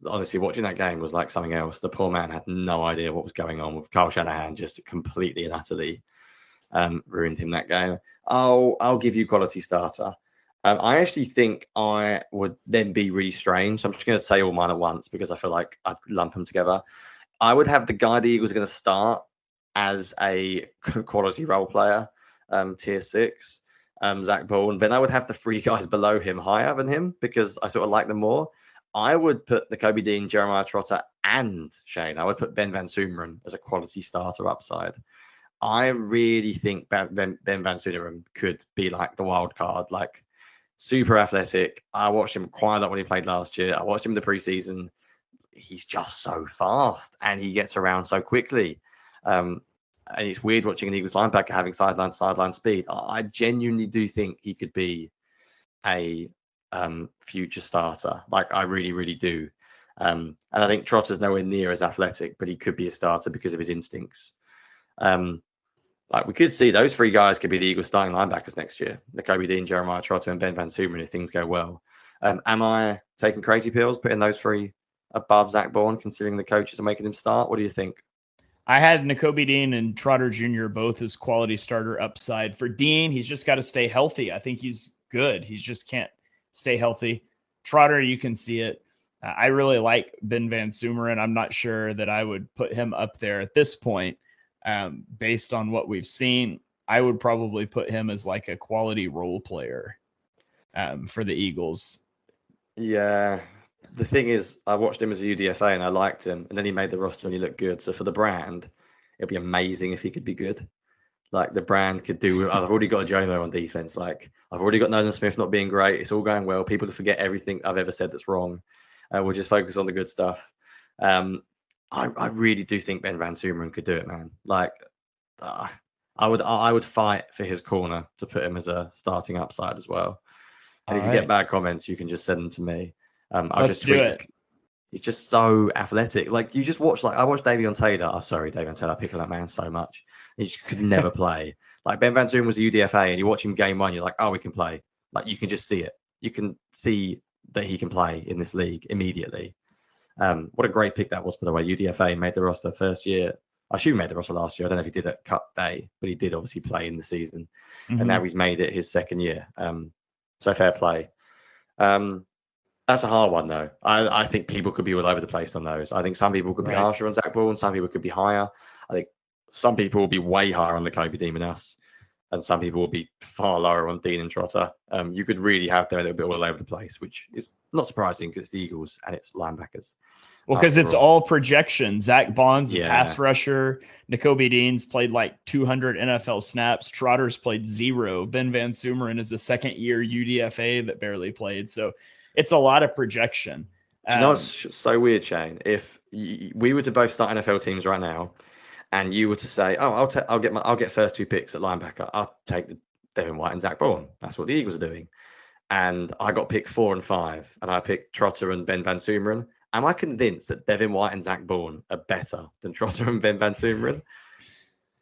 honestly, watching that game was like something else. The poor man had no idea what was going on with Kyle Shanahan, just completely and utterly ruined him that game. I'll give you quality starter. I actually think I would then be really strange. I'm just going to say all mine at once because I feel like I'd lump them together. I would have the guy the Eagles are going to start as a quality role player, tier 6, Zach Ball. And then I would have the 3 guys below him higher than him because I sort of like them more. I would put Nakobe Dean, Jeremiah Trotter, and Shane. I would put Ben Van Sumeren as a quality starter upside. I really think Ben Van Sumeren could be like the wild card, like super athletic. I watched him quite a lot when he played last year. I watched him in the preseason. He's just so fast and he gets around so quickly. And it's weird watching an Eagles linebacker having sideline speed. I genuinely do think he could be a future starter. Like I really, really do. And I think Trotter's nowhere near as athletic, but he could be a starter because of his instincts. Like we could see those 3 guys could be the Eagles starting linebackers next year. Nakobe Dean, Jeremiah Trotter, and Ben Van Sumeren if things go well. Am I taking crazy pills, putting those 3 above Zach Bourne, considering the coaches are making him start? What do you think? I had Nakobe Dean and Trotter Jr. both as quality starter upside. For Dean, he's just got to stay healthy. I think he's good. He just can't stay healthy. Trotter, you can see it. I really like Ben Van Sumeren. I'm not sure that I would put him up there at this point. Based on what we've seen, I would probably put him as like a quality role player for the Eagles. Yeah. The thing is, I watched him as a UDFA and I liked him, and then he made the roster and he looked good. So for the brand, it'd be amazing if he could be good. Like the brand could do. I've already got a Jomo on defense. Like I've already got Nolan Smith not being great. It's all going well. People to forget everything I've ever said that's wrong. We'll just focus on the good stuff. I really do think Ben Van Sumeren could do it, man. Like I would fight for his corner to put him as a starting upside as well. And if you get bad comments, you can just send them to me. I'll Let's just tweet. do it. He's just so athletic. Like you just watch. Like I watched Davion Taylor. Oh, sorry, Davion Taylor. I pick on that man so much. He just could never play. Like Ben Van Zoom was a UDFA, and you watch him game one, you're like, oh, we can play. Like you can just see it. You can see that he can play in this league immediately. What a great pick that was, by the way. UDFA made the roster first year. I assume he made the roster last year. I don't know if he did at cut day, but he did obviously play in the season, and now he's made it his second year. So fair play. That's a hard one, though. I think people could be all over the place on those. I think some people could be harsher on Zach Ball, and some people could be higher. I think some people will be way higher on the Kobe Dean than us, and some people will be far lower on Dean and Trotter. You could really have them a little bit all over the place, which is not surprising because it's the Eagles and it's linebackers. Well, because it's all projection. Zach Bond's a pass rusher. Nakobe Dean's played like 200 NFL snaps. Trotter's played 0. Ben Van Sumeren is a second-year UDFA that barely played. So it's a lot of projection. Do you know what's so weird, Shane? If we were to both start NFL teams right now, and you were to say, "Oh, I'll get first 2 picks at linebacker. I'll take the Devin White and Zach Bourne." That's what the Eagles are doing. And I got pick 4 and 5, and I picked Trotter and Ben Van Sumeren. Am I convinced that Devin White and Zach Bourne are better than Trotter and Ben Van Sumeren?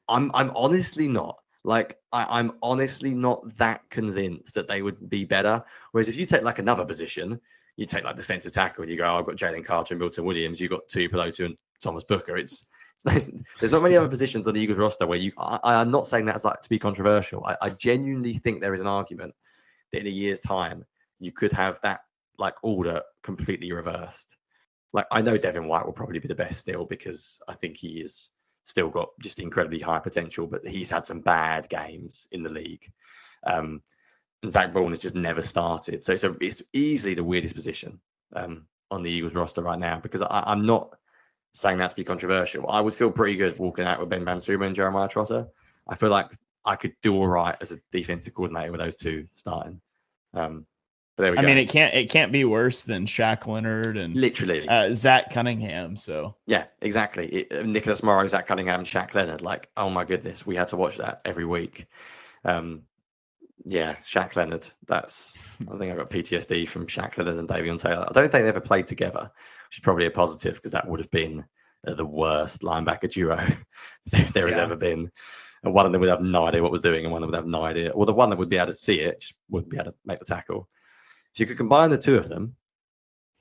I'm honestly not. Like, I'm honestly not that convinced that they would be better. Whereas if you take like another position, you take like defensive tackle and you go, oh, I've got Jalen Carter and Milton Williams. You've got Tuipulotu and Thomas Booker. There's not many other positions on the Eagles roster where I'm not saying that as like to be controversial. I genuinely think there is an argument that in a year's time, you could have that like order completely reversed. Like I know Devin White will probably be the best still because I think he is still got just incredibly high potential, but he's had some bad games in the league. And Zach Bourne has just never started. So it's easily the weirdest position on the Eagles roster right now because I'm not saying that to be controversial. I would feel pretty good walking out with Ben Van Sumeren and Jeremiah Trotter. I feel like I could do all right as a defensive coordinator with those two starting. But there we go. I mean, it can't be worse than Shaq Leonard and literally Zach Cunningham. So yeah, exactly. Nicholas Morrow, Zach Cunningham, Shaq Leonard. Like, oh my goodness, we had to watch that every week. Yeah, Shaq Leonard. I think I got PTSD from Shaq Leonard and Davion Taylor. I don't think they ever played together, which is probably a positive because that would have been the worst linebacker duo there has ever been. And one of them would have no idea what was doing, and one of them would have no idea. Well, the one that would be able to see it just wouldn't be able to make the tackle. So you could combine the two of them,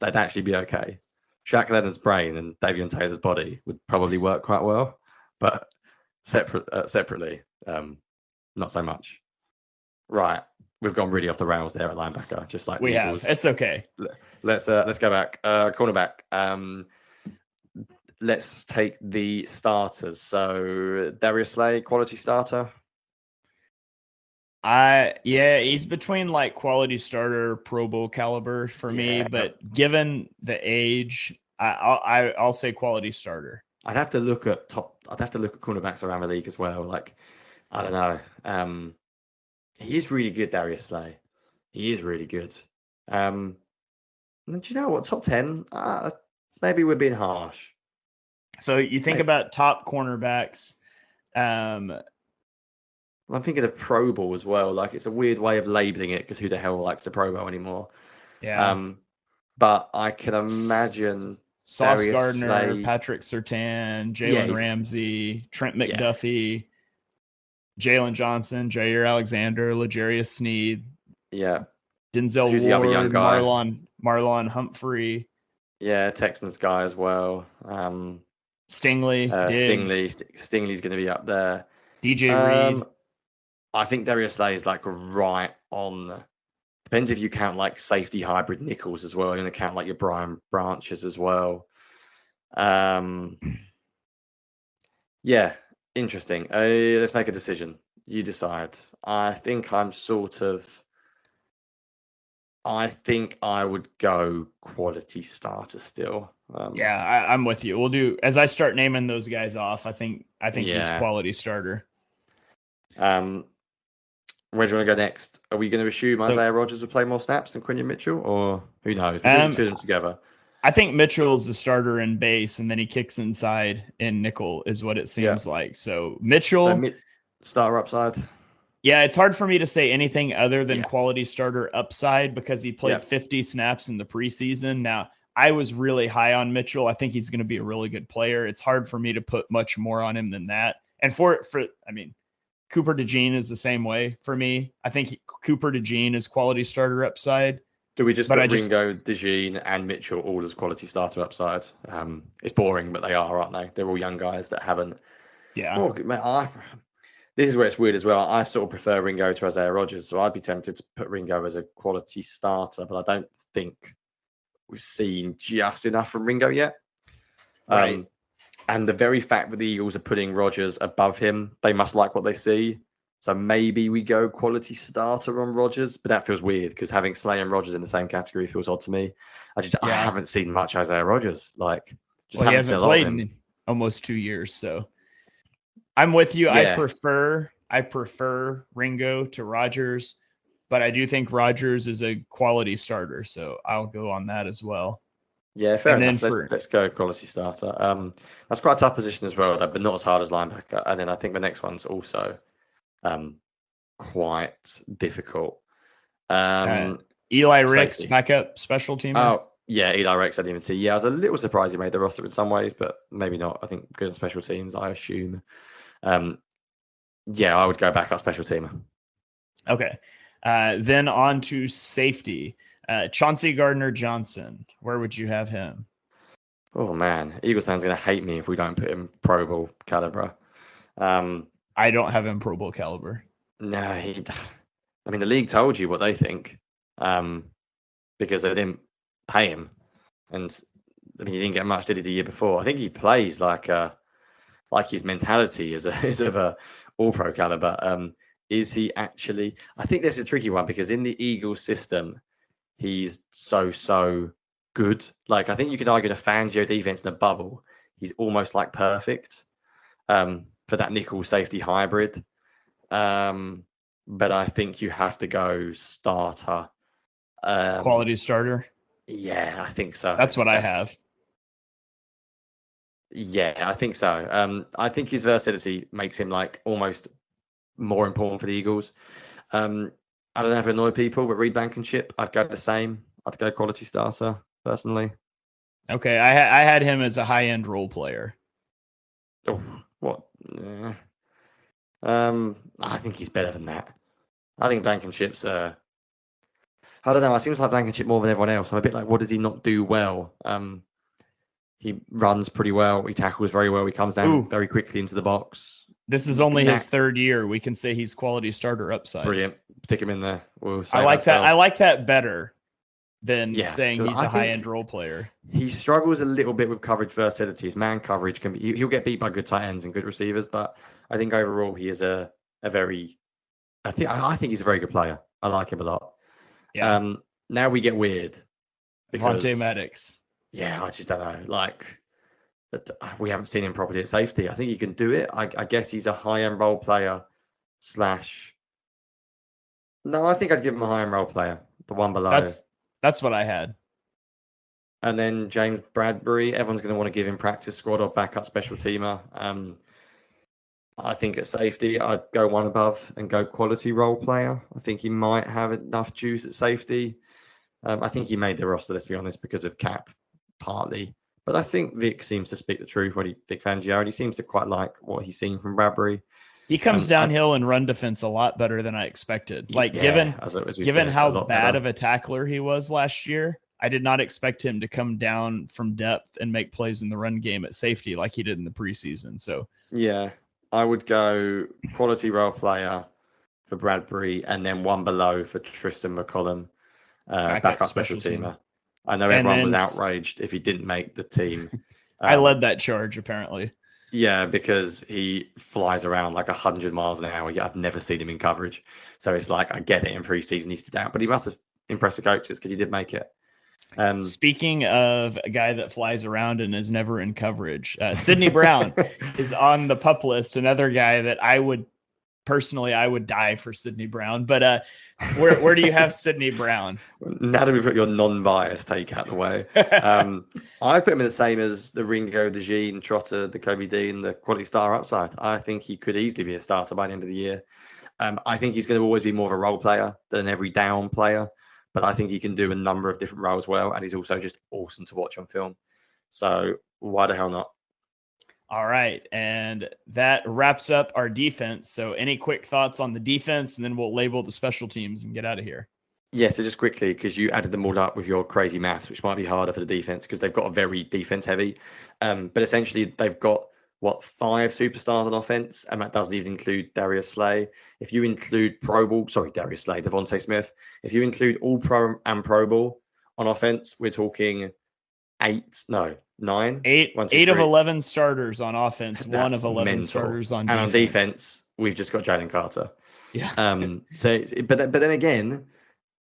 they'd actually be okay. Shaq Leonard's brain and Davion Taylor's body would probably work quite well, but separately, not so much. Right, we've gone really off the rails there at linebacker, just like we the have. Eagles. It's okay. Let's go back. Cornerback. Let's take the starters. So Darius Slay, quality starter. He's between like quality starter, Pro Bowl caliber for me, but given the age, I'll say quality starter. I'd have to look at cornerbacks around the league as well. Like, I don't know. He is really good, Darius Slay. He is really good. Do you know what? Top 10? Maybe we're being harsh. So you think about top cornerbacks. I'm thinking of Pro Bowl as well. Like, it's a weird way of labeling it because who the hell likes the Pro Bowl anymore? Yeah. But I can imagine Sauce Darius Gardner, Slay, Patrick Surtain, Jalen Ramsey, Trent McDuffie, Jalen Johnson, Jair Alexander, L'Jarius Sneed. Yeah. Denzel Who's the other young Ward, guy? Marlon Humphrey. Yeah, Texans guy as well. Stingley. Stingley's going to be up there. DJ Reed. I think Darius Slay is like right on Depends if you count like safety hybrid nickels as well. You're going to count like your Brian Branches as well. Yeah, interesting. Let's make a decision. You decide. I think I would go quality starter still. Yeah, I'm with you. We'll do as I start naming those guys off. I think he's Yeah. quality starter. Where do you want to go next? Are we going to assume So, Isaiah Rogers will play more snaps than Quinion Mitchell, or who knows? We'll do the two of them together. I think Mitchell's the starter in base, and then he kicks inside in nickel, is what it seems like. So Mitchell, starter upside. Yeah, it's hard for me to say anything other than quality starter upside because he played 50 snaps in the preseason. Now, I was really high on Mitchell. I think he's going to be a really good player. It's hard for me to put much more on him than that. And Cooper DeJean is the same way for me. I think Cooper DeJean is quality starter upside. Do we just put Ringo, DeJean, and Mitchell all as quality starter upside? It's boring, but they are, aren't they? They're all young guys that haven't. Yeah. Oh, man, this is where it's weird as well. I sort of prefer Ringo to Isaiah Rogers, so I'd be tempted to put Ringo as a quality starter, but I don't think we've seen just enough from Ringo yet. Right. And the very fact that the Eagles are putting Rogers above him, they must like what they see. So maybe we go quality starter on Rogers, but that feels weird because having Slay and Rogers in the same category feels odd to me. I haven't seen much Isaiah Rogers. He hasn't played in almost 2 years, so I'm with you. Yeah. I prefer Ringo to Rogers, but I do think Rogers is a quality starter, so I'll go on that as well. Yeah, fair enough. Let's go quality starter. That's quite a tough position as well, but not as hard as linebacker. And then I think the next one's also quite difficult. Eli Ricks, backup special teamer. Oh, yeah, Eli Ricks, I didn't even see. Yeah, I was a little surprised he made the roster in some ways, but maybe not. I think good at special teams, I assume. Yeah, I would go backup special teamer. Okay. Then on to safety. Chauncey Gardner-Johnson. Where would you have him? Oh, man. Eagles fans are going to hate me if we don't put him Pro Bowl caliber. I don't have him Pro Bowl caliber. No, the league told you what they think because they didn't pay him. And he didn't get much, did he, the year before? I think he plays like his mentality is of a all-pro caliber. Is he actually? I think this is a tricky one because in the Eagles system, he's so good. I think you can argue the Fangio defense in a bubble, he's almost like perfect for that nickel safety hybrid. But I think you have to go starter. Quality starter? Yeah, I think so. That's what I have. Yeah, I think so. I think his versatility makes him almost more important for the Eagles. I don't know if it annoy people, but Reed Blankenship, I'd go the same. I'd go quality starter, personally. Okay, I had him as a high-end role player. Oh, what? Yeah. I think he's better than that. I think Blankenship's I don't know. It seems like Blankenship more than everyone else. I'm a bit like, what does he not do well? He runs pretty well. He tackles very well. He comes down very quickly into the box. This is only his third year. We can say he's quality starter upside. Brilliant. Stick him in there. I like that. I like that better than saying he's a high-end role player. He struggles a little bit with coverage versatility. His man coverage can be. He'll get beat by good tight ends and good receivers, but I think overall he is a very. I think he's a very good player. I like him a lot. Yeah. Now we get weird. Vontae Maddox. Yeah, I just don't know. We haven't seen him properly at safety. I think he can do it. I guess he's a high-end role player / No, I think I'd give him a high-end role player. The one below. That's what I had. And then James Bradbury. Everyone's going to want to give him practice squad or backup special teamer. I think at safety, I'd go one above and go quality role player. I think he might have enough juice at safety. I think he made the roster, let's be honest, because of cap, partly. But I think Vic seems to speak the truth Vic Fangio, and he seems to quite like what he's seen from Bradbury. He comes downhill and run defense a lot better than I expected. Given how bad of a tackler he was last year, I did not expect him to come down from depth and make plays in the run game at safety like he did in the preseason. So yeah, I would go quality role player for Bradbury and then one below for Tristan McCollum. backup special teamer. I know And everyone then was outraged if he didn't make the team. I led that charge, apparently. Yeah, because he flies around like 100 miles an hour. Yeah, I've never seen him in coverage. So it's like, I get it, in preseason he stood out, but he must have impressed the coaches because he did make it. Speaking of a guy that flies around and is never in coverage, Sidney Brown is on the pup list. Another guy that I would die for Sidney Brown. But where do you have Sidney Brown? Now that we've got your non-biased take out of the way, I put him in the same as the Ringo, the Jean, Trotter, the Kobe Dean, the quality star upside. I think he could easily be a starter by the end of the year. I think he's going to always be more of a role player than an every down player, but I think he can do a number of different roles well, and he's also just awesome to watch on film. So why the hell not? All right. And that wraps up our defense. So any quick thoughts on the defense, and then we'll label the special teams and get out of here. Yeah, so just quickly, because you added them all up with your crazy maths, which might be harder for the defense because they've got a very defense heavy. But essentially, they've got, 5 superstars on offense, and that doesn't even include Darius Slay. If you include Darius Slay, Devontae Smith. If you include all Pro and Pro Bowl on offense, we're talking 9. 8 of 11 starters on offense, That's 1 of 11 mental. starters on defense. And on defense, we've just got Jalen Carter. Yeah. But then again,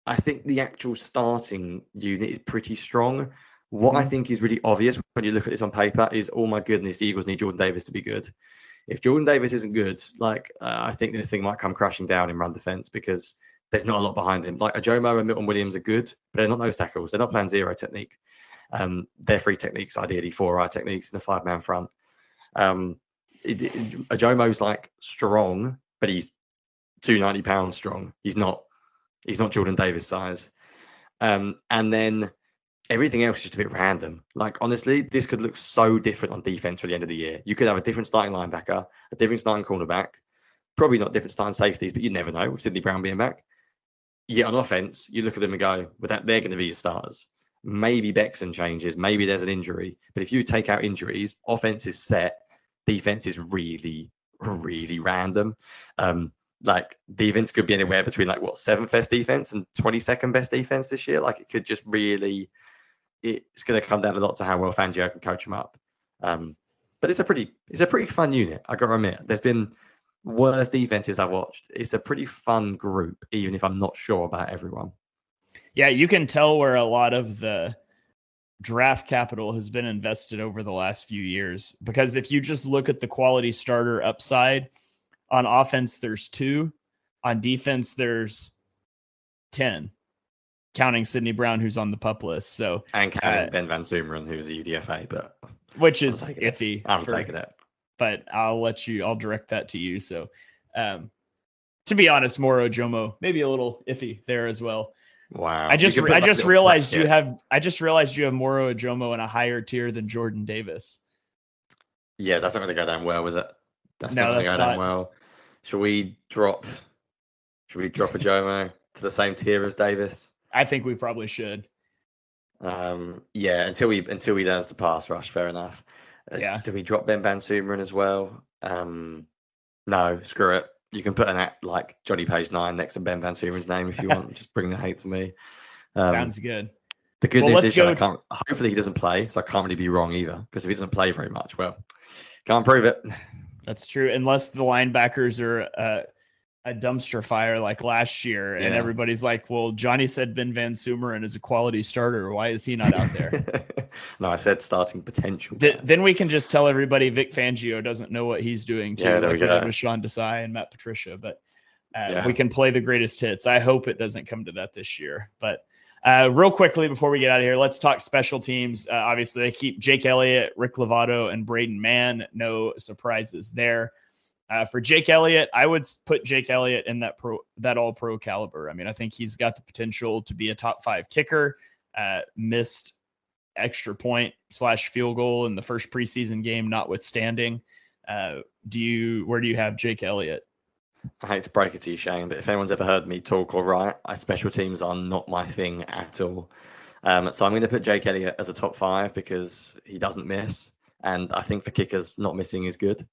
I think the actual starting unit is pretty strong. What I think is really obvious when you look at this on paper is, oh my goodness, the Eagles need Jordan Davis to be good. If Jordan Davis isn't good, I think this thing might come crashing down in run defense because there's not a lot behind him. Like Ajomo and Milton Williams are good, but they're not nose tackles. They're not playing zero technique. They're 3 techniques, ideally 4 eye techniques in a 5-man front. Ajomo's strong, but he's 290 pounds strong. He's not Jordan Davis size. And then everything else is just a bit random. Honestly, this could look so different on defense for the end of the year. You could have a different starting linebacker, a different starting cornerback, probably not different starting safeties, but you never know with Sidney Brown being back. Yet on offense, you look at them and go, well, they're going to be your starters. Maybe Bexon changes, maybe there's an injury. But if you take out injuries, offense is set, defense is really, really random. Defense could be anywhere between 7th best defense and 22nd best defense this year. It could just really, it's going to come down a lot to how well Fangio can coach them up. But it's a pretty fun unit. I got to admit, there's been worse defenses I've watched. It's a pretty fun group, even if I'm not sure about everyone. Yeah, you can tell where a lot of the draft capital has been invested over the last few years, because if you just look at the quality starter upside, on offense, there's 2. On defense, there's 10, counting Sidney Brown, who's on the pup list. So and counting Ben Van Sumeren, who's a UDFA, but which is iffy. I'm taking it. But I'll direct that to you. So to be honest, Moro Jomo, maybe a little iffy there as well. Wow. I just realized you have Moro Jomo in a higher tier than Jordan Davis. Yeah, that's not going to go down well, is it? That's not going to go down well. Should we drop a Jomo to the same tier as Davis? I think we probably should. Yeah, until he learns to pass rush, fair enough. Yeah. Do we drop Ben Van Sumeren as well? No, screw it. You can put an act like Jonny Page 9 next to Ben Van Sumeren's name if you want. Just bring the hate to me. Sounds good. The good news is hopefully he doesn't play, so I can't really be wrong either. Because if he doesn't play very much, well, can't prove it. That's true, unless the linebackers are a dumpster fire like last year, and everybody's like, well, Jonny said Ben Van Sumeren is a quality starter. Why is he not out there? No, I said starting potential. Then we can just tell everybody Vic Fangio doesn't know what he's doing too, like we did with Sean Desai and Matt Patricia. But we can play the greatest hits. I hope it doesn't come to that this year. But real quickly before we get out of here, let's talk special teams. Obviously, they keep Jake Elliott, Rick Lovato, and Braden Mann. No surprises there. For Jake Elliott, I would put Jake Elliott in that all-pro caliber. I mean, I think he's got the potential to be a top 5 kicker. Missed extra point / field goal in the first preseason game, notwithstanding. Where do you have Jake Elliott? I hate to break it to you, Shane, but if anyone's ever heard me talk or write, special teams are not my thing at all. So I'm going to put Jake Elliott as a top 5 because he doesn't miss. And I think for kickers, not missing is good.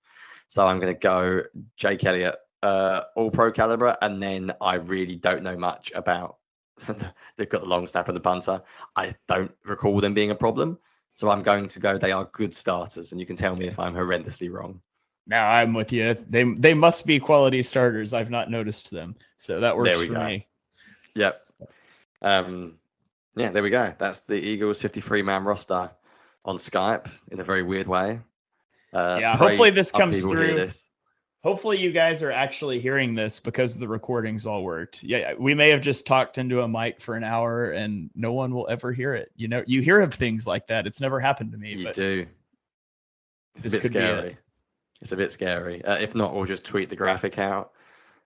So I'm going to go Jake Elliott, all pro caliber. And then I really don't know much about they've got the long snapper and the punter. I don't recall them being a problem. So I'm going to go, they are good starters. And you can tell me if I'm horrendously wrong. Now I'm with you. They must be quality starters. I've not noticed them. So that works for me. Yep. Yeah, there we go. That's the Eagles 53-man roster on Skype in a very weird way. Hopefully this comes through. This. Hopefully you guys are actually hearing this because the recordings all worked. Yeah, we may have just talked into a mic for an hour and no one will ever hear it. You know, you hear of things like that. It's never happened to me. You do. It's a bit scary. It's a bit scary. If not, we'll just tweet the graphic out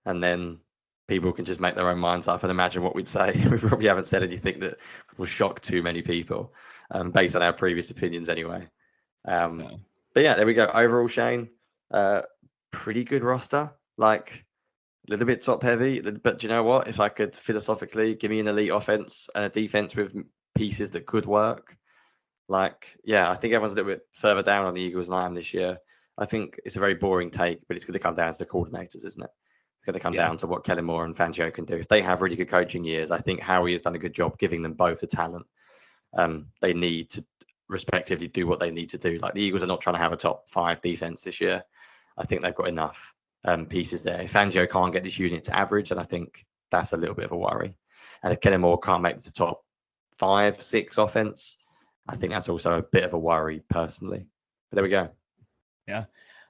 and then people can just make their own minds up and imagine what we'd say. We probably haven't said anything that will shock too many people based on our previous opinions anyway. But yeah, there we go. Overall, Shane, pretty good roster. Like a little bit top heavy, but do you know what? If I could philosophically give me an elite offense and a defense with pieces that could work, like, yeah, I think everyone's a little bit further down on the Eagles than I am this year. I think it's a very boring take, but it's going to come down to the coordinators, isn't it? It's going to come down to what Kellen Moore and Fangio can do. If they have really good coaching years, I think Howie has done a good job giving them both the talent. They need to respectively do what they need to do. Like the Eagles are not trying to have a top 5 defense this year. I think they've got enough pieces there. If Fangio can't get this unit to average, then I think that's a little bit of a worry. And if Kellen Moore can't make this a top 5, 6 offense, I think that's also a bit of a worry personally. But there we go. Yeah.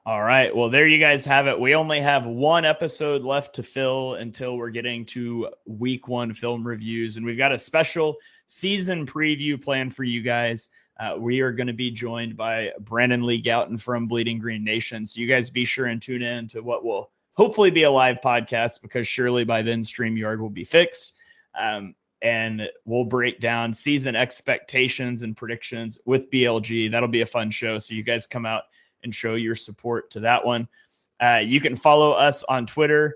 All right. Well, there you guys have it. We only have one episode left to fill until we're getting to week 1 film reviews. And we've got a special season preview planned for you guys. We are going to be joined by Brandon Lee Gouton from Bleeding Green Nation. So you guys be sure and tune in to what will hopefully be a live podcast because surely by then StreamYard will be fixed. And we'll break down season expectations and predictions with BLG. That'll be a fun show. So you guys come out and show your support to that one. You can follow us on Twitter.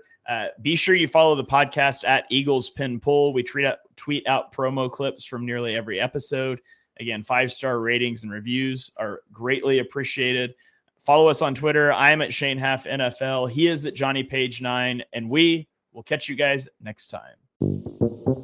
Be sure you follow the podcast at Eagles Pin Pull. We tweet out promo clips from nearly every episode. Again, 5-star ratings and reviews are greatly appreciated. Follow us on Twitter. I am at Shane Half NFL. He is at Jonny Page 9, and we will catch you guys next time.